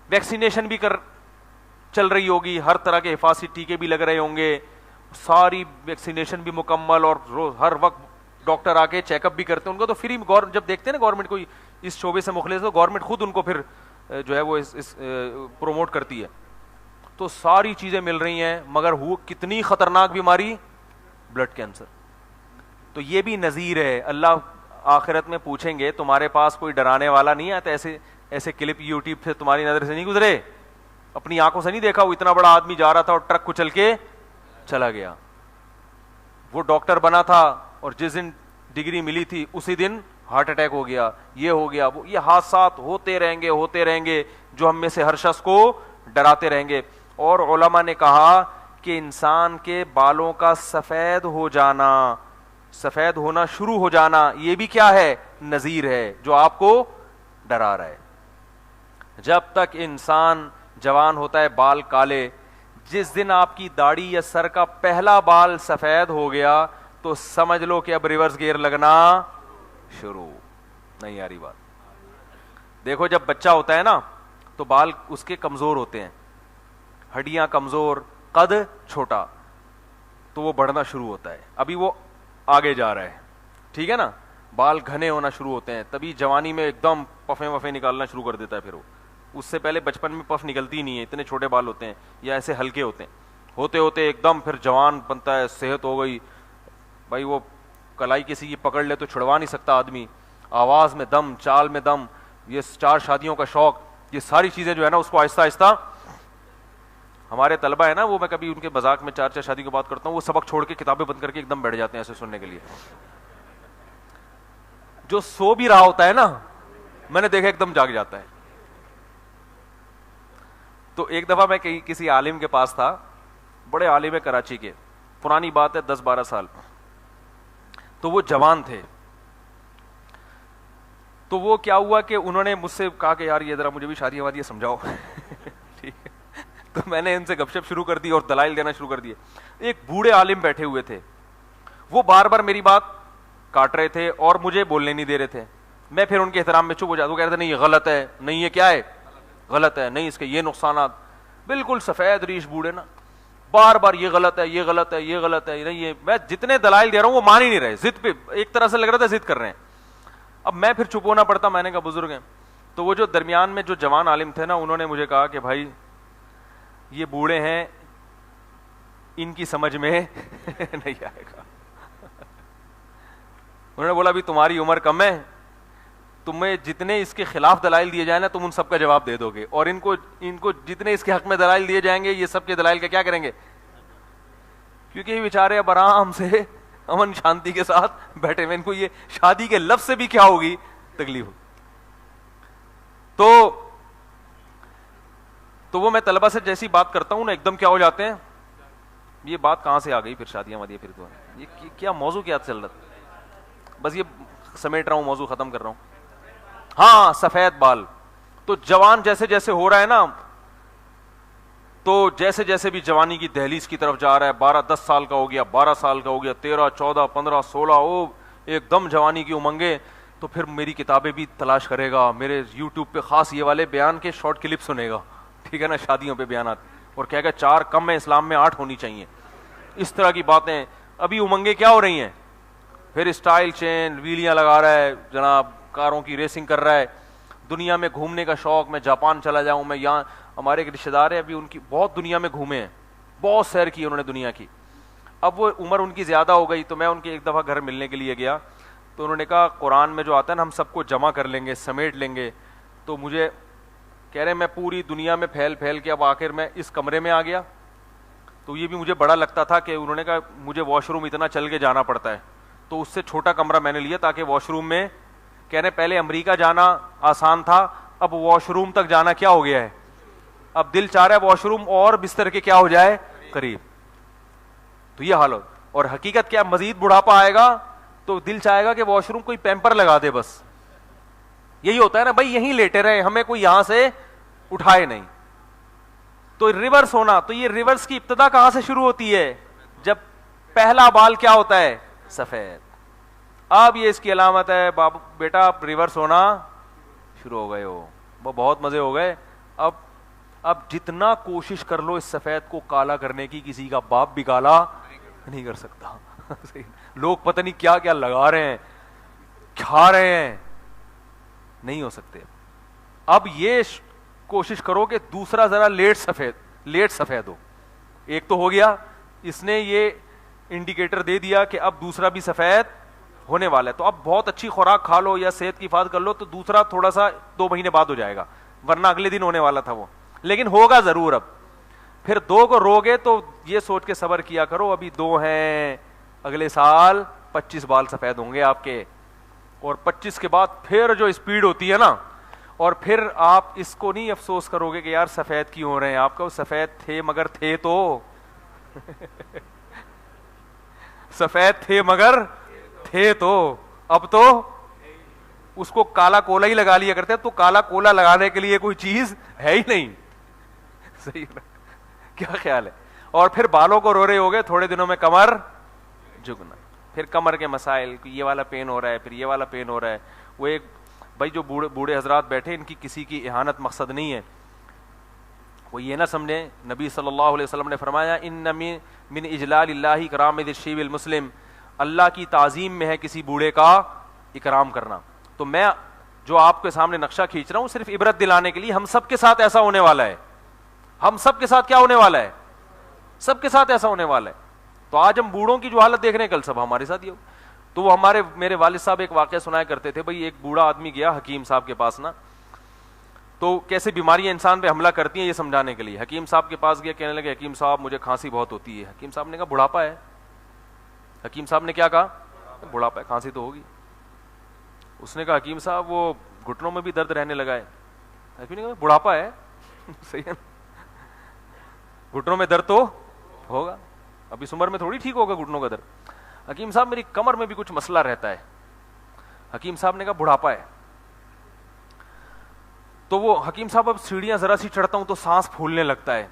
ویکسینیشن بھی چل رہی ہوگی, ہر طرح کے حفاظتی ٹیکے بھی لگ رہے ہوں گے, ساری ویکسینیشن بھی مکمل, اور ہر وقت ڈاکٹر آ کے چیک اپ بھی کرتے ہیں ان کو. تو فری جب دیکھتے ہیں نا گورنمنٹ کوئی اس شعبے سے مخلص, تو گورنمنٹ خود ان کو پھر جو ہے وہ پروموٹ کرتی ہے. تو ساری چیزیں مل رہی ہیں, مگر وہ کتنی خطرناک بیماری, بلڈ کینسر. تو یہ بھی نذیر ہے. اللہ آخرت میں پوچھیں گے تمہارے پاس کوئی ڈرانے والا نہیں آتا, ایسے کلپ یوٹیوب سے تمہاری نظر سے نہیں گزرے, اپنی آنکھوں سے نہیں دیکھا وہ اتنا بڑا آدمی جا رہا تھا اور ٹرک کچل کے چلا گیا, وہ ڈاکٹر بنا تھا اور جس دن ڈگری ملی تھی اسی دن ہارٹ اٹیک ہو گیا, یہ ہو گیا, یہ حادثات ہوتے رہیں گے جو ہم میں سے ہر شخص کو ڈراتے رہیں گے. اور علماء نے کہا کہ انسان کے بالوں کا سفید ہونا شروع ہو جانا, یہ بھی کیا ہے, نذیر ہے جو آپ کو ڈرا رہا ہے. جب تک انسان جوان ہوتا ہے بال کالے, جس دن آپ کی داڑھی یا سر کا پہلا بال سفید ہو گیا تو سمجھ لو کہ اب ریورس گیئر لگنا شروع. نہیں آ رہی بات؟ دیکھو جب بچہ ہوتا ہے نا تو بال اس کے کمزور ہوتے ہیں, ہڈیاں کمزور, قد چھوٹا, تو وہ بڑھنا شروع ہوتا ہے. ابھی وہ آگے جا رہا ہے, ٹھیک ہے نا, بال گھنے ہونا شروع ہوتے ہیں, تبھی جوانی میں ایک دم پفیں وفیں نکالنا شروع کر دیتا ہے. پھر وہ اس سے پہلے بچپن میں پف نکلتی ہی نہیں ہے, اتنے چھوٹے بال ہوتے ہیں یا ایسے ہلکے ہوتے ہیں. ہوتے ہوتے ایک دم پھر جوان بنتا ہے, صحت ہو گئی بھائی, وہ کلائی کسی کی پکڑ لے تو چھڑوا نہیں سکتا آدمی, آواز میں دم, چال میں دم, یہ 4 شادیوں کا شوق, یہ ساری چیزیں جو ہے نا اس کو آہستہ آہستہ. ہمارے طلبہ ہے نا, وہ میں کبھی ان کے مذاق میں 4 شادی کی بات کرتا ہوں, وہ سبق چھوڑ کے کتابیں بند کر کے ایک دم بیٹھ جاتے ہیں ایسے سننے کے لیے. جو سو بھی رہا ہوتا ہے نا, میں نے دیکھا ایک دم جاگ جاتا ہے. تو ایک دفعہ میں کسی عالم کے پاس تھا, بڑے عالم ہے کراچی کے, پرانی بات ہے 10-12 سال, تو وہ جوان تھے. تو وہ کیا ہوا کہ انہوں نے مجھ سے کہا کہ یار یہ ذرا مجھے بھی شادی وادی سمجھاؤ. ٹھیک ہے, تو میں نے ان سے گپ شپ شروع کر دی اور دلائل دینا شروع کر دیے. ایک بوڑھے عالم بیٹھے ہوئے تھے, وہ بار بار میری بات کاٹ رہے تھے اور مجھے بولنے نہیں دے رہے تھے. میں پھر ان کے احترام میں چپ ہو جاتا, وہ کہہ رہے تھے نہیں یہ غلط ہے, نہیں یہ کیا ہے, غلط ہے, نہیں اس کے یہ نقصانات. بالکل سفید ریش بوڑھے نا, بار بار یہ غلط ہے, یہ غلط ہے, یہ غلط ہے, نہیں یہ. میں جتنے دلائل دے رہا ہوں وہ مان ہی نہیں رہے, ضد پہ ایک طرح سے لگ رہا تھا ضد کر رہے ہیں. اب میں پھر چپ ہونا پڑتا, میں نے کہا بزرگ ہیں. تو وہ جو درمیان میں جو جوان عالم تھے نا, انہوں نے مجھے کہا کہ بھائی یہ بوڑھے ہیں, ان کی سمجھ میں نہیں آئے گا. انہوں نے بولا ابھی تمہاری عمر کم ہے, تمہیں جتنے اس کے خلاف دلائل دیے جائیں نا تم ان سب کا جواب دے دو گے, اور ان کو جتنے اس کے حق میں دلائل دیے جائیں گے یہ سب کے دلائل کا کیا کریں گے, کیونکہ یہ بیچارے اب آرام سے امن شانتی کے ساتھ بیٹھے ہوئے, ان کو یہ شادی کے لفظ سے بھی کیا ہوگی تکلیف. تو وہ میں طلبہ سے جیسی بات کرتا ہوں نا ایک دم کیا ہو جاتے ہیں, یہ بات کہاں سے آ گئی, پھر شادیاں وادیاں, پھر تو یہ کیا موضوع کیا چل رہا تھا, بس یہ سمیٹ رہا ہوں, موضوع ختم کر رہا ہوں. ہاں سفید بال. تو جوان جیسے جیسے ہو رہا ہے نا, تو جیسے جیسے بھی جوانی کی دہلیز کی طرف جا رہا ہے, 12-10 سال کا ہو گیا, 12 سال کا ہو گیا, 13, 14, 15, 16, او ایک دم جوانی کی امنگیں. تو پھر میری کتابیں بھی تلاش کرے گا, میرے یوٹیوب پہ خاص یہ والے بیان کے شارٹ کلپ سنے گا, ٹھیک ہے نا, شادیوں پہ بیانات, اور کہے گا 4 کم ہے اسلام میں 8 ہونی چاہیے, اس طرح کی باتیں. ابھی امنگیں کیا ہو رہی ہیں, پھر اسٹائل چین, ویلیاں لگا رہا ہے جناب, کاروں کی ریسنگ کر رہا ہے, دنیا میں گھومنے کا شوق, میں جاپان چلا جاؤں, میں یہاں. ہمارے ایک رشتہ دار ہے, ابھی ان کی بہت دنیا میں گھومے ہیں, بہت سیر کی انہوں نے دنیا کی. اب وہ عمر ان کی زیادہ ہو گئی, تو میں ان کے ایک دفعہ گھر ملنے کے لیے گیا, تو انہوں نے کہا قرآن میں جو آتا ہے نا ہم سب کو جمع کر لیں گے, سمیٹ لیں گے. تو مجھے کہہ رہے میں پوری دنیا میں پھیل پھیل کے اب آخر میں اس کمرے میں آ گیا. تو یہ بھی مجھے بڑا لگتا تھا کہ انہوں نے کہا مجھے واش روم اتنا چل کے جانا پڑتا ہے, تو اس سے چھوٹا کمرہ میں نے لیا تاکہ واش روم میں, کہہ رہے پہلے امریکہ جانا آسان تھا, اب واش روم تک جانا کیا ہو گیا ہے, اب دل چاہ رہا ہے واش روم اور بستر کے کیا ہو جائے قریب. تو یہ حال ہو, اور حقیقت کیا, مزید بڑھاپا آئے گا تو دل چاہے گا کہ واش روم کوئی پیمپر لگا دے, بس یہی ہوتا ہے نا بھائی, یہیں لیٹے رہے, ہمیں کوئی یہاں سے اٹھائے نہیں. تو ریورس ہونا, تو یہ ریورس کی ابتدا کہاں سے شروع ہوتی ہے, جب پہلا بال کیا ہوتا ہے سفید. اب یہ اس کی علامت ہے بابو بیٹا آپ ریورس ہونا شروع ہو گئے ہو, وہ بہت مزے ہو گئے, اب اب جتنا کوشش کر لو اس سفید کو کالا کرنے کی، کسی کا باپ بھی کالا نہیں کر سکتا. لوگ پتہ نہیں کیا کیا لگا رہے ہیں، کھا رہے ہیں، نہیں ہو سکتے. اب یہ کوشش کرو کہ دوسرا ذرا لیٹ سفید ہو. ایک تو ہو گیا، اس نے یہ انڈیکیٹر دے دیا کہ اب دوسرا بھی سفید ہونے والا ہے. تو اب بہت اچھی خوراک کھا لو یا صحت کی حفاظت کر لو تو دوسرا تھوڑا سا 2 مہینے بعد ہو جائے گا، ورنہ اگلے دن ہونے والا تھا وہ، لیکن ہوگا ضرور. اب پھر 2 کو روگے تو یہ سوچ کے صبر کیا کرو ابھی 2 ہیں، اگلے سال 25 بال سفید ہوں گے آپ کے، اور 25 کے بعد پھر جو اسپیڈ ہوتی ہے نا، اور پھر آپ اس کو نہیں افسوس کرو گے کہ یار سفید کیوں ہو رہے ہیں. آپ کا وہ سفید تھے مگر تھے تو سفید تھے مگر تھے تو اب تو اس کو کالا کولا ہی لگا لیا کرتے. تو کالا کولا لگانے کے لیے کوئی چیز ہے ہی نہیں. صحیح کیا خیال ہے؟ اور پھر بالوں کو رو رہے ہو گئے تھوڑے دنوں میں کمر جھکنا، پھر کمر کے مسائل، یہ والا پین ہو رہا ہے، پھر یہ والا پین ہو رہا ہے. وہ ایک بھائی جو بوڑھے حضرات بیٹھے، ان کی کسی کی اہانت مقصد نہیں ہے، وہ یہ نہ سمجھیں. نبی صلی اللہ علیہ وسلم نے فرمایا ان من اجلال اللہ اکرام الشیب المسلم، اللہ کی تعظیم میں ہے کسی بوڑھے کا اکرام کرنا. تو میں جو آپ کے سامنے نقشہ کھینچ رہا ہوں صرف عبرت دلانے کے لیے. ہم سب کے ساتھ ایسا ہونے والا ہے، ہم سب کے ساتھ کیا ہونے والا ہے؟ سب کے ساتھ ایسا ہونے والا ہے. تو آج ہم بوڑھوں کی جو حالت دیکھ رہے ہیں کل سب ہمارے ساتھ ہی ہو. تو وہ میرے والد صاحب ایک واقعہ سنایا کرتے تھے. بھائی ایک بوڑھا آدمی گیا حکیم صاحب کے پاس نا، تو کیسے بیماریاں انسان پہ حملہ کرتی ہیں یہ سمجھانے کے لیے حکیم صاحب کے پاس گیا. کہنے لگے حکیم صاحب مجھے کھانسی بہت ہوتی ہے. حکیم صاحب نے کہا بڑھاپا ہے. حکیم صاحب نے کیا کہا؟ بڑھاپا ہے، کھانسی تو ہوگی. اس نے کہا حکیم صاحب وہ گھٹنوں میں بھی درد رہنے لگا ہے. حکیم نے کہا بڑھاپا ہے. صحیح ہے، گھٹنوں میں درد تو ہوگا، اب اس عمر میں تھوڑی ٹھیک ہوگا گھٹنوں کا درد. حکیم صاحب میری کمر میں بھی کچھ مسئلہ رہتا ہے. حکیم صاحب نے کہا بڑھاپا ہے. تو وہ حکیم صاحب اب سیڑھیاں ذرا سی چڑھتا ہوں تو سانس پھولنے لگتا ہے.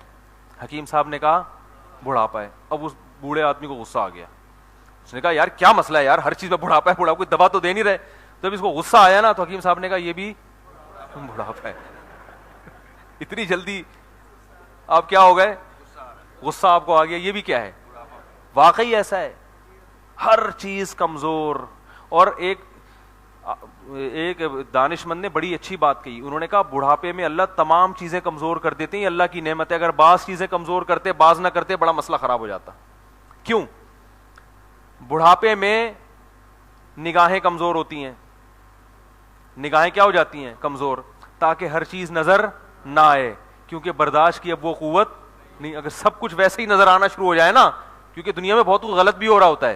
حکیم صاحب نے کہا بڑھاپا ہے. اب اس بوڑھے آدمی کو غصہ آ گیا. اس نے کہا یار کیا مسئلہ ہے یار، ہر چیز میں بڑھاپا ہے بڑھاپا، کوئی دوا تو دے نہیں رہے. جب اس کو غصہ آیا نا تو حکیم صاحب نے کہا یہ بھی بڑھاپا ہے. اتنی جلدی آپ کیا ہو گئے؟ غصہ آپ کو آ گیا. یہ بھی کیا ہے؟ واقعی ایسا ہے، ہر چیز کمزور. اور ایک دانش مند نے بڑی اچھی بات کہی. انہوں نے کہا بڑھاپے میں اللہ تمام چیزیں کمزور کر دیتے ہیں، اللہ کی نعمت ہے. اگر بعض چیزیں کمزور کرتے بعض نہ کرتے بڑا مسئلہ خراب ہو جاتا. کیوں؟ بڑھاپے میں نگاہیں کمزور ہوتی ہیں. نگاہیں کیا ہو جاتی ہیں؟ کمزور، تاکہ ہر چیز نظر نہ آئے، کیونکہ برداشت کی اب وہ قوت نہیں. اگر سب کچھ ویسے ہی نظر آنا شروع ہو جائے نا، کیونکہ دنیا میں بہت کچھ غلط بھی ہو رہا ہوتا ہے،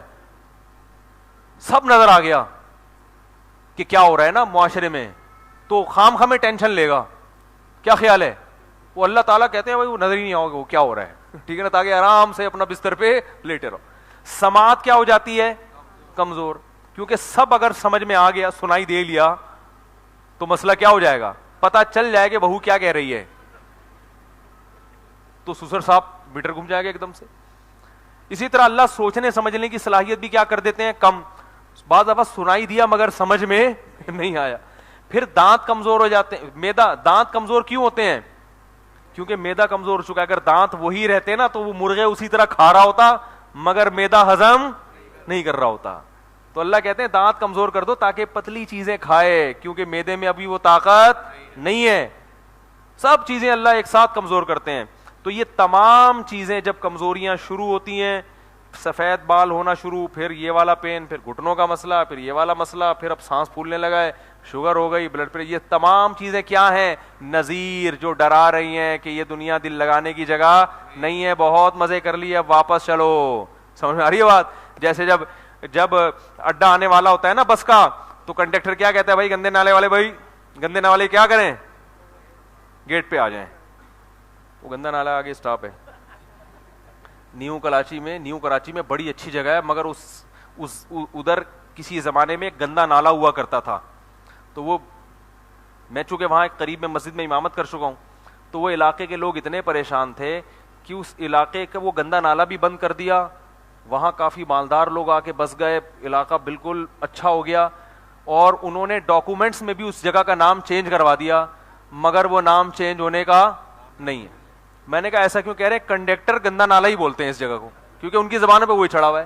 سب نظر آ گیا کہ کیا ہو رہا ہے نا معاشرے میں، تو خام خامے ٹینشن لے گا. کیا خیال ہے؟ وہ اللہ تعالیٰ کہتے ہیں بھائی وہ نظر ہی نہیں آؤگا وہ کیا ہو رہا ہے. ٹھیک ہے نا، تاکہ آرام سے اپنا بستر پہ لیٹے رہو. سماعت کیا ہو جاتی ہے؟ کمزور، کیونکہ سب اگر سمجھ میں آ گیا، سنائی دے لیا تو مسئلہ کیا ہو جائے گا؟ پتا چل جائے کہ بہو کیا کہہ رہی ہے، تو سسر صاحب میٹر گھوم جائے گا ایک دم سے. اسی طرح اللہ سوچنے سمجھنے کی صلاحیت بھی کیا کر دیتے ہیں؟ کم. بعض دفعہ سنائی دیا مگر سمجھ میں نہیں آیا. پھر دانت کمزور ہو جاتے ہیں. دانت کمزور کیوں ہوتے ہیں؟ کیونکہ میدا کمزور ہو چکا ہے. اگر دانت وہی رہتے نا تو وہ مرغے اسی طرح کھا رہا ہوتا مگر میدا ہضم نہیں کر رہا ہوتا. تو اللہ کہتے ہیں دانت کمزور کر دو تاکہ پتلی چیزیں کھائے، کیونکہ میدے میں ابھی وہ طاقت نہیں ہے. سب چیزیں اللہ ایک ساتھ کمزور کرتے ہیں. تو یہ تمام چیزیں جب کمزوریاں شروع ہوتی ہیں، سفید بال ہونا شروع، پھر یہ والا پین، پھر گھٹنوں کا مسئلہ، پھر یہ والا مسئلہ، پھر اب سانس پھولنے لگا ہے، شوگر ہو گئی، بلڈ پریشر، یہ تمام چیزیں کیا ہیں؟ نذیر، جو ڈرا رہی ہیں کہ یہ دنیا دل لگانے کی جگہ نہیں ہے، بہت مزے کر لیے اب واپس چلو. سمجھ میں آ رہی ہے بات؟ جیسے جب اڈا آنے والا ہوتا ہے نا بس کا، تو کنڈکٹر کیا کہتا ہے؟ بھائی گندے نالے والے، بھائی گندے نالے والے کیا کریں؟ گیٹ پہ آ جائیں. وہ گندا نالا آگے اسٹاپ ہے. نیو کراچی میں بڑی اچھی جگہ ہے، مگر ادھر کسی زمانے میں گندا نالا ہوا کرتا تھا. تو وہ میں چونکہ وہاں ایک قریب میں مسجد میں امامت کر چکا ہوں، تو وہ علاقے کے لوگ اتنے پریشان تھے کہ اس علاقے کا وہ گندا نالا بھی بند کر دیا. وہاں کافی مالدار لوگ آ کے بس گئے، علاقہ بالکل اچھا ہو گیا، اور انہوں نے ڈاکومنٹس میں بھی اس جگہ کا نام چینج کروا دیا، مگر وہ نام چینج ہونے کا نہیں ہے. میں نے کہا ایسا کیوں کہہ رہے ہیں؟ کنڈکٹر گندا نالا ہی بولتے ہیں اس جگہ کو, کیونکہ ان کی زبان پہ وہی چڑھا ہوا ہے.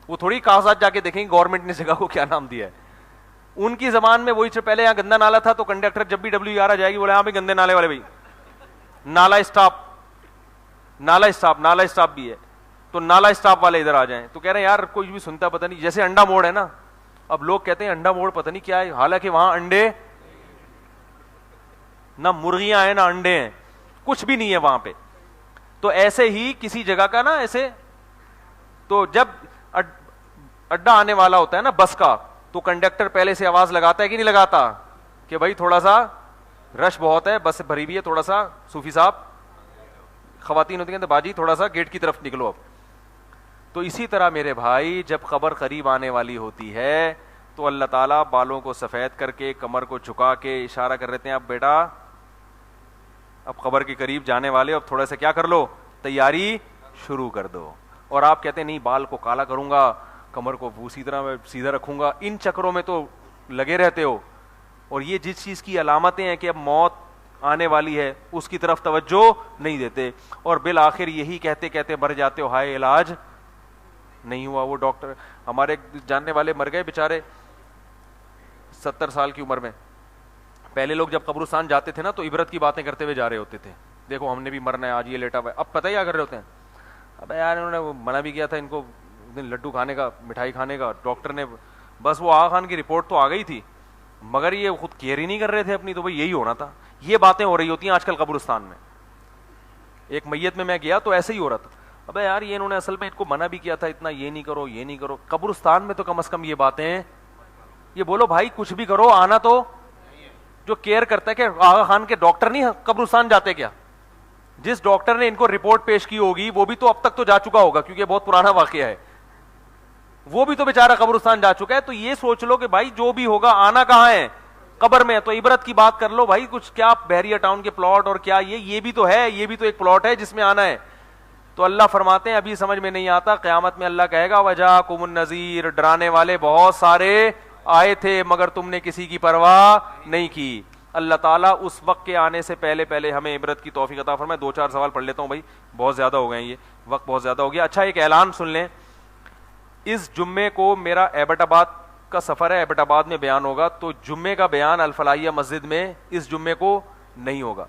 وہ تھوڑی کاغذات جا کے دیکھیں گے گورنمنٹ نے جگہ کو کیا نام دیا ہے, ان کی زبان میں وہی. پہلے یہاں گندا نالا تھا تو کنڈکٹر جب بھی WR آ جائے گی بولے ہاں بھائی گندے نالے والے بھائی, نالا اسٹاپ, نالا اسٹاپ, نالا اسٹاپ بھی ہے تو نالا اسٹاپ والے ادھر آ جائیں. تو کہہ رہے ہیں یار کوئی بھی سنتا پتہ نہیں, جیسے انڈا موڑ ہے نا, اب لوگ کہتے ہیں انڈا موڑ پتہ نہیں کیا ہے, حالانکہ وہاں انڈے نہ مرغیاں ہیں نہ انڈے ہیں, کچھ بھی نہیں ہے وہاں پہ. تو ایسے ہی کسی جگہ کا نا ایسے, تو جب اڈا آنے والا ہوتا ہے نا بس کا, تو کنڈکٹر پہلے سے آواز لگاتا ہے کہ نہیں لگاتا کہ بھائی تھوڑا سا رش بہت ہے, بس بھری ہوئی ہے, تھوڑا سا صوفی صاحب, خواتین ہوتی ہیں تو باجی تھوڑا سا گیٹ کی طرف نکلو اب. تو اسی طرح میرے بھائی جب خبر قریب آنے والی ہوتی ہے تو اللہ تعالیٰ بالوں کو سفید کر کے کمر کو جھکا کے اشارہ کر رہتے ہیں اب بیٹا اب خبر کے قریب جانے والے, اب تھوڑا سا کیا کر لو, تیاری شروع کر دو. اور آپ کہتے ہیں نہیں بال کو کالا کروں گا, کمر کو اسی طرح میں سیدھا رکھوں گا, ان چکروں میں تو لگے رہتے ہو. اور یہ جس چیز کی علامتیں ہیں کہ اب موت آنے والی ہے اس کی طرف توجہ نہیں دیتے, اور بالآخر یہی کہتے کہتے مر جاتے ہو, ہائے علاج نہیں ہوا. وہ ڈاکٹر ہمارے جاننے والے مر گئے بیچارے 70 سال کی عمر میں. پہلے لوگ جب قبرستان جاتے تھے نا تو عبرت کی باتیں کرتے ہوئے جا رہے ہوتے تھے, دیکھو ہم نے بھی مرنا ہے, آج یہ لیٹا ہوا ہے. اب پتہ ہی کیا کر رہے ہوتے ہیں, اب یار انہوں نے وہ منع بھی کیا تھا ان کو لڈو کھانے کا, مٹھائی کھانے کا, ڈاکٹر نے بس وہ آغا خان کی رپورٹ تو آ گئی تھی مگر یہ خود کیئر ہی نہیں کر رہے تھے اپنی, تو بھائی یہی ہونا تھا. یہ باتیں ہو رہی ہوتی ہیں آج کل قبرستان میں. ایک میت میں گیا تو ایسے ہی ہو رہا تھا, ابے یار یہ انہوں نے اصل میں ان کو منع بھی کیا تھا اتنا یہ نہیں کرو یہ نہیں کرو. قبرستان میں تو کم از کم یہ باتیں, یہ بولو بھائی کچھ بھی کرو آنا تو جو کیئر کرتا ہے. کہ آغا خان کے ڈاکٹر نہیں قبرستان جاتے کیا؟ جس ڈاکٹر نے ان کو رپورٹ پیش کی ہوگی وہ بھی تو اب تک تو جا چکا ہوگا کیونکہ بہت پرانا واقعہ ہے, وہ بھی تو بیچارہ قبرستان جا چکا ہے. تو یہ سوچ لو کہ بھائی جو بھی ہوگا آنا کہاں ہے, قبر میں. تو عبرت کی بات کر لو بھائی, کچھ کیا بحریہ ٹاؤن کے پلاٹ اور کیا یہ بھی تو ہے, یہ بھی تو ایک پلاٹ ہے جس میں آنا ہے. تو اللہ فرماتے ہیں ابھی سمجھ میں نہیں آتا, قیامت میں اللہ کہے گا وجاءکم النذیر, ڈرانے والے بہت سارے آئے تھے مگر تم نے کسی کی پرواہ نہیں کی. اللہ تعالیٰ اس وقت کے آنے سے پہلے پہلے ہمیں عبرت کی توفیق عطا فرمائے. 2-4 سوال پڑھ لیتا ہوں بھائی, بہت زیادہ ہو گئے ہیں, یہ وقت بہت زیادہ ہو گیا. اچھا ایک اعلان سن لیں, اس جمعے کو میرا ایبٹ آباد کا سفر ہے, ایبٹ آباد میں بیان ہوگا, تو جمعے کا بیان الفلاحیہ مسجد میں اس جمعے کو نہیں ہوگا.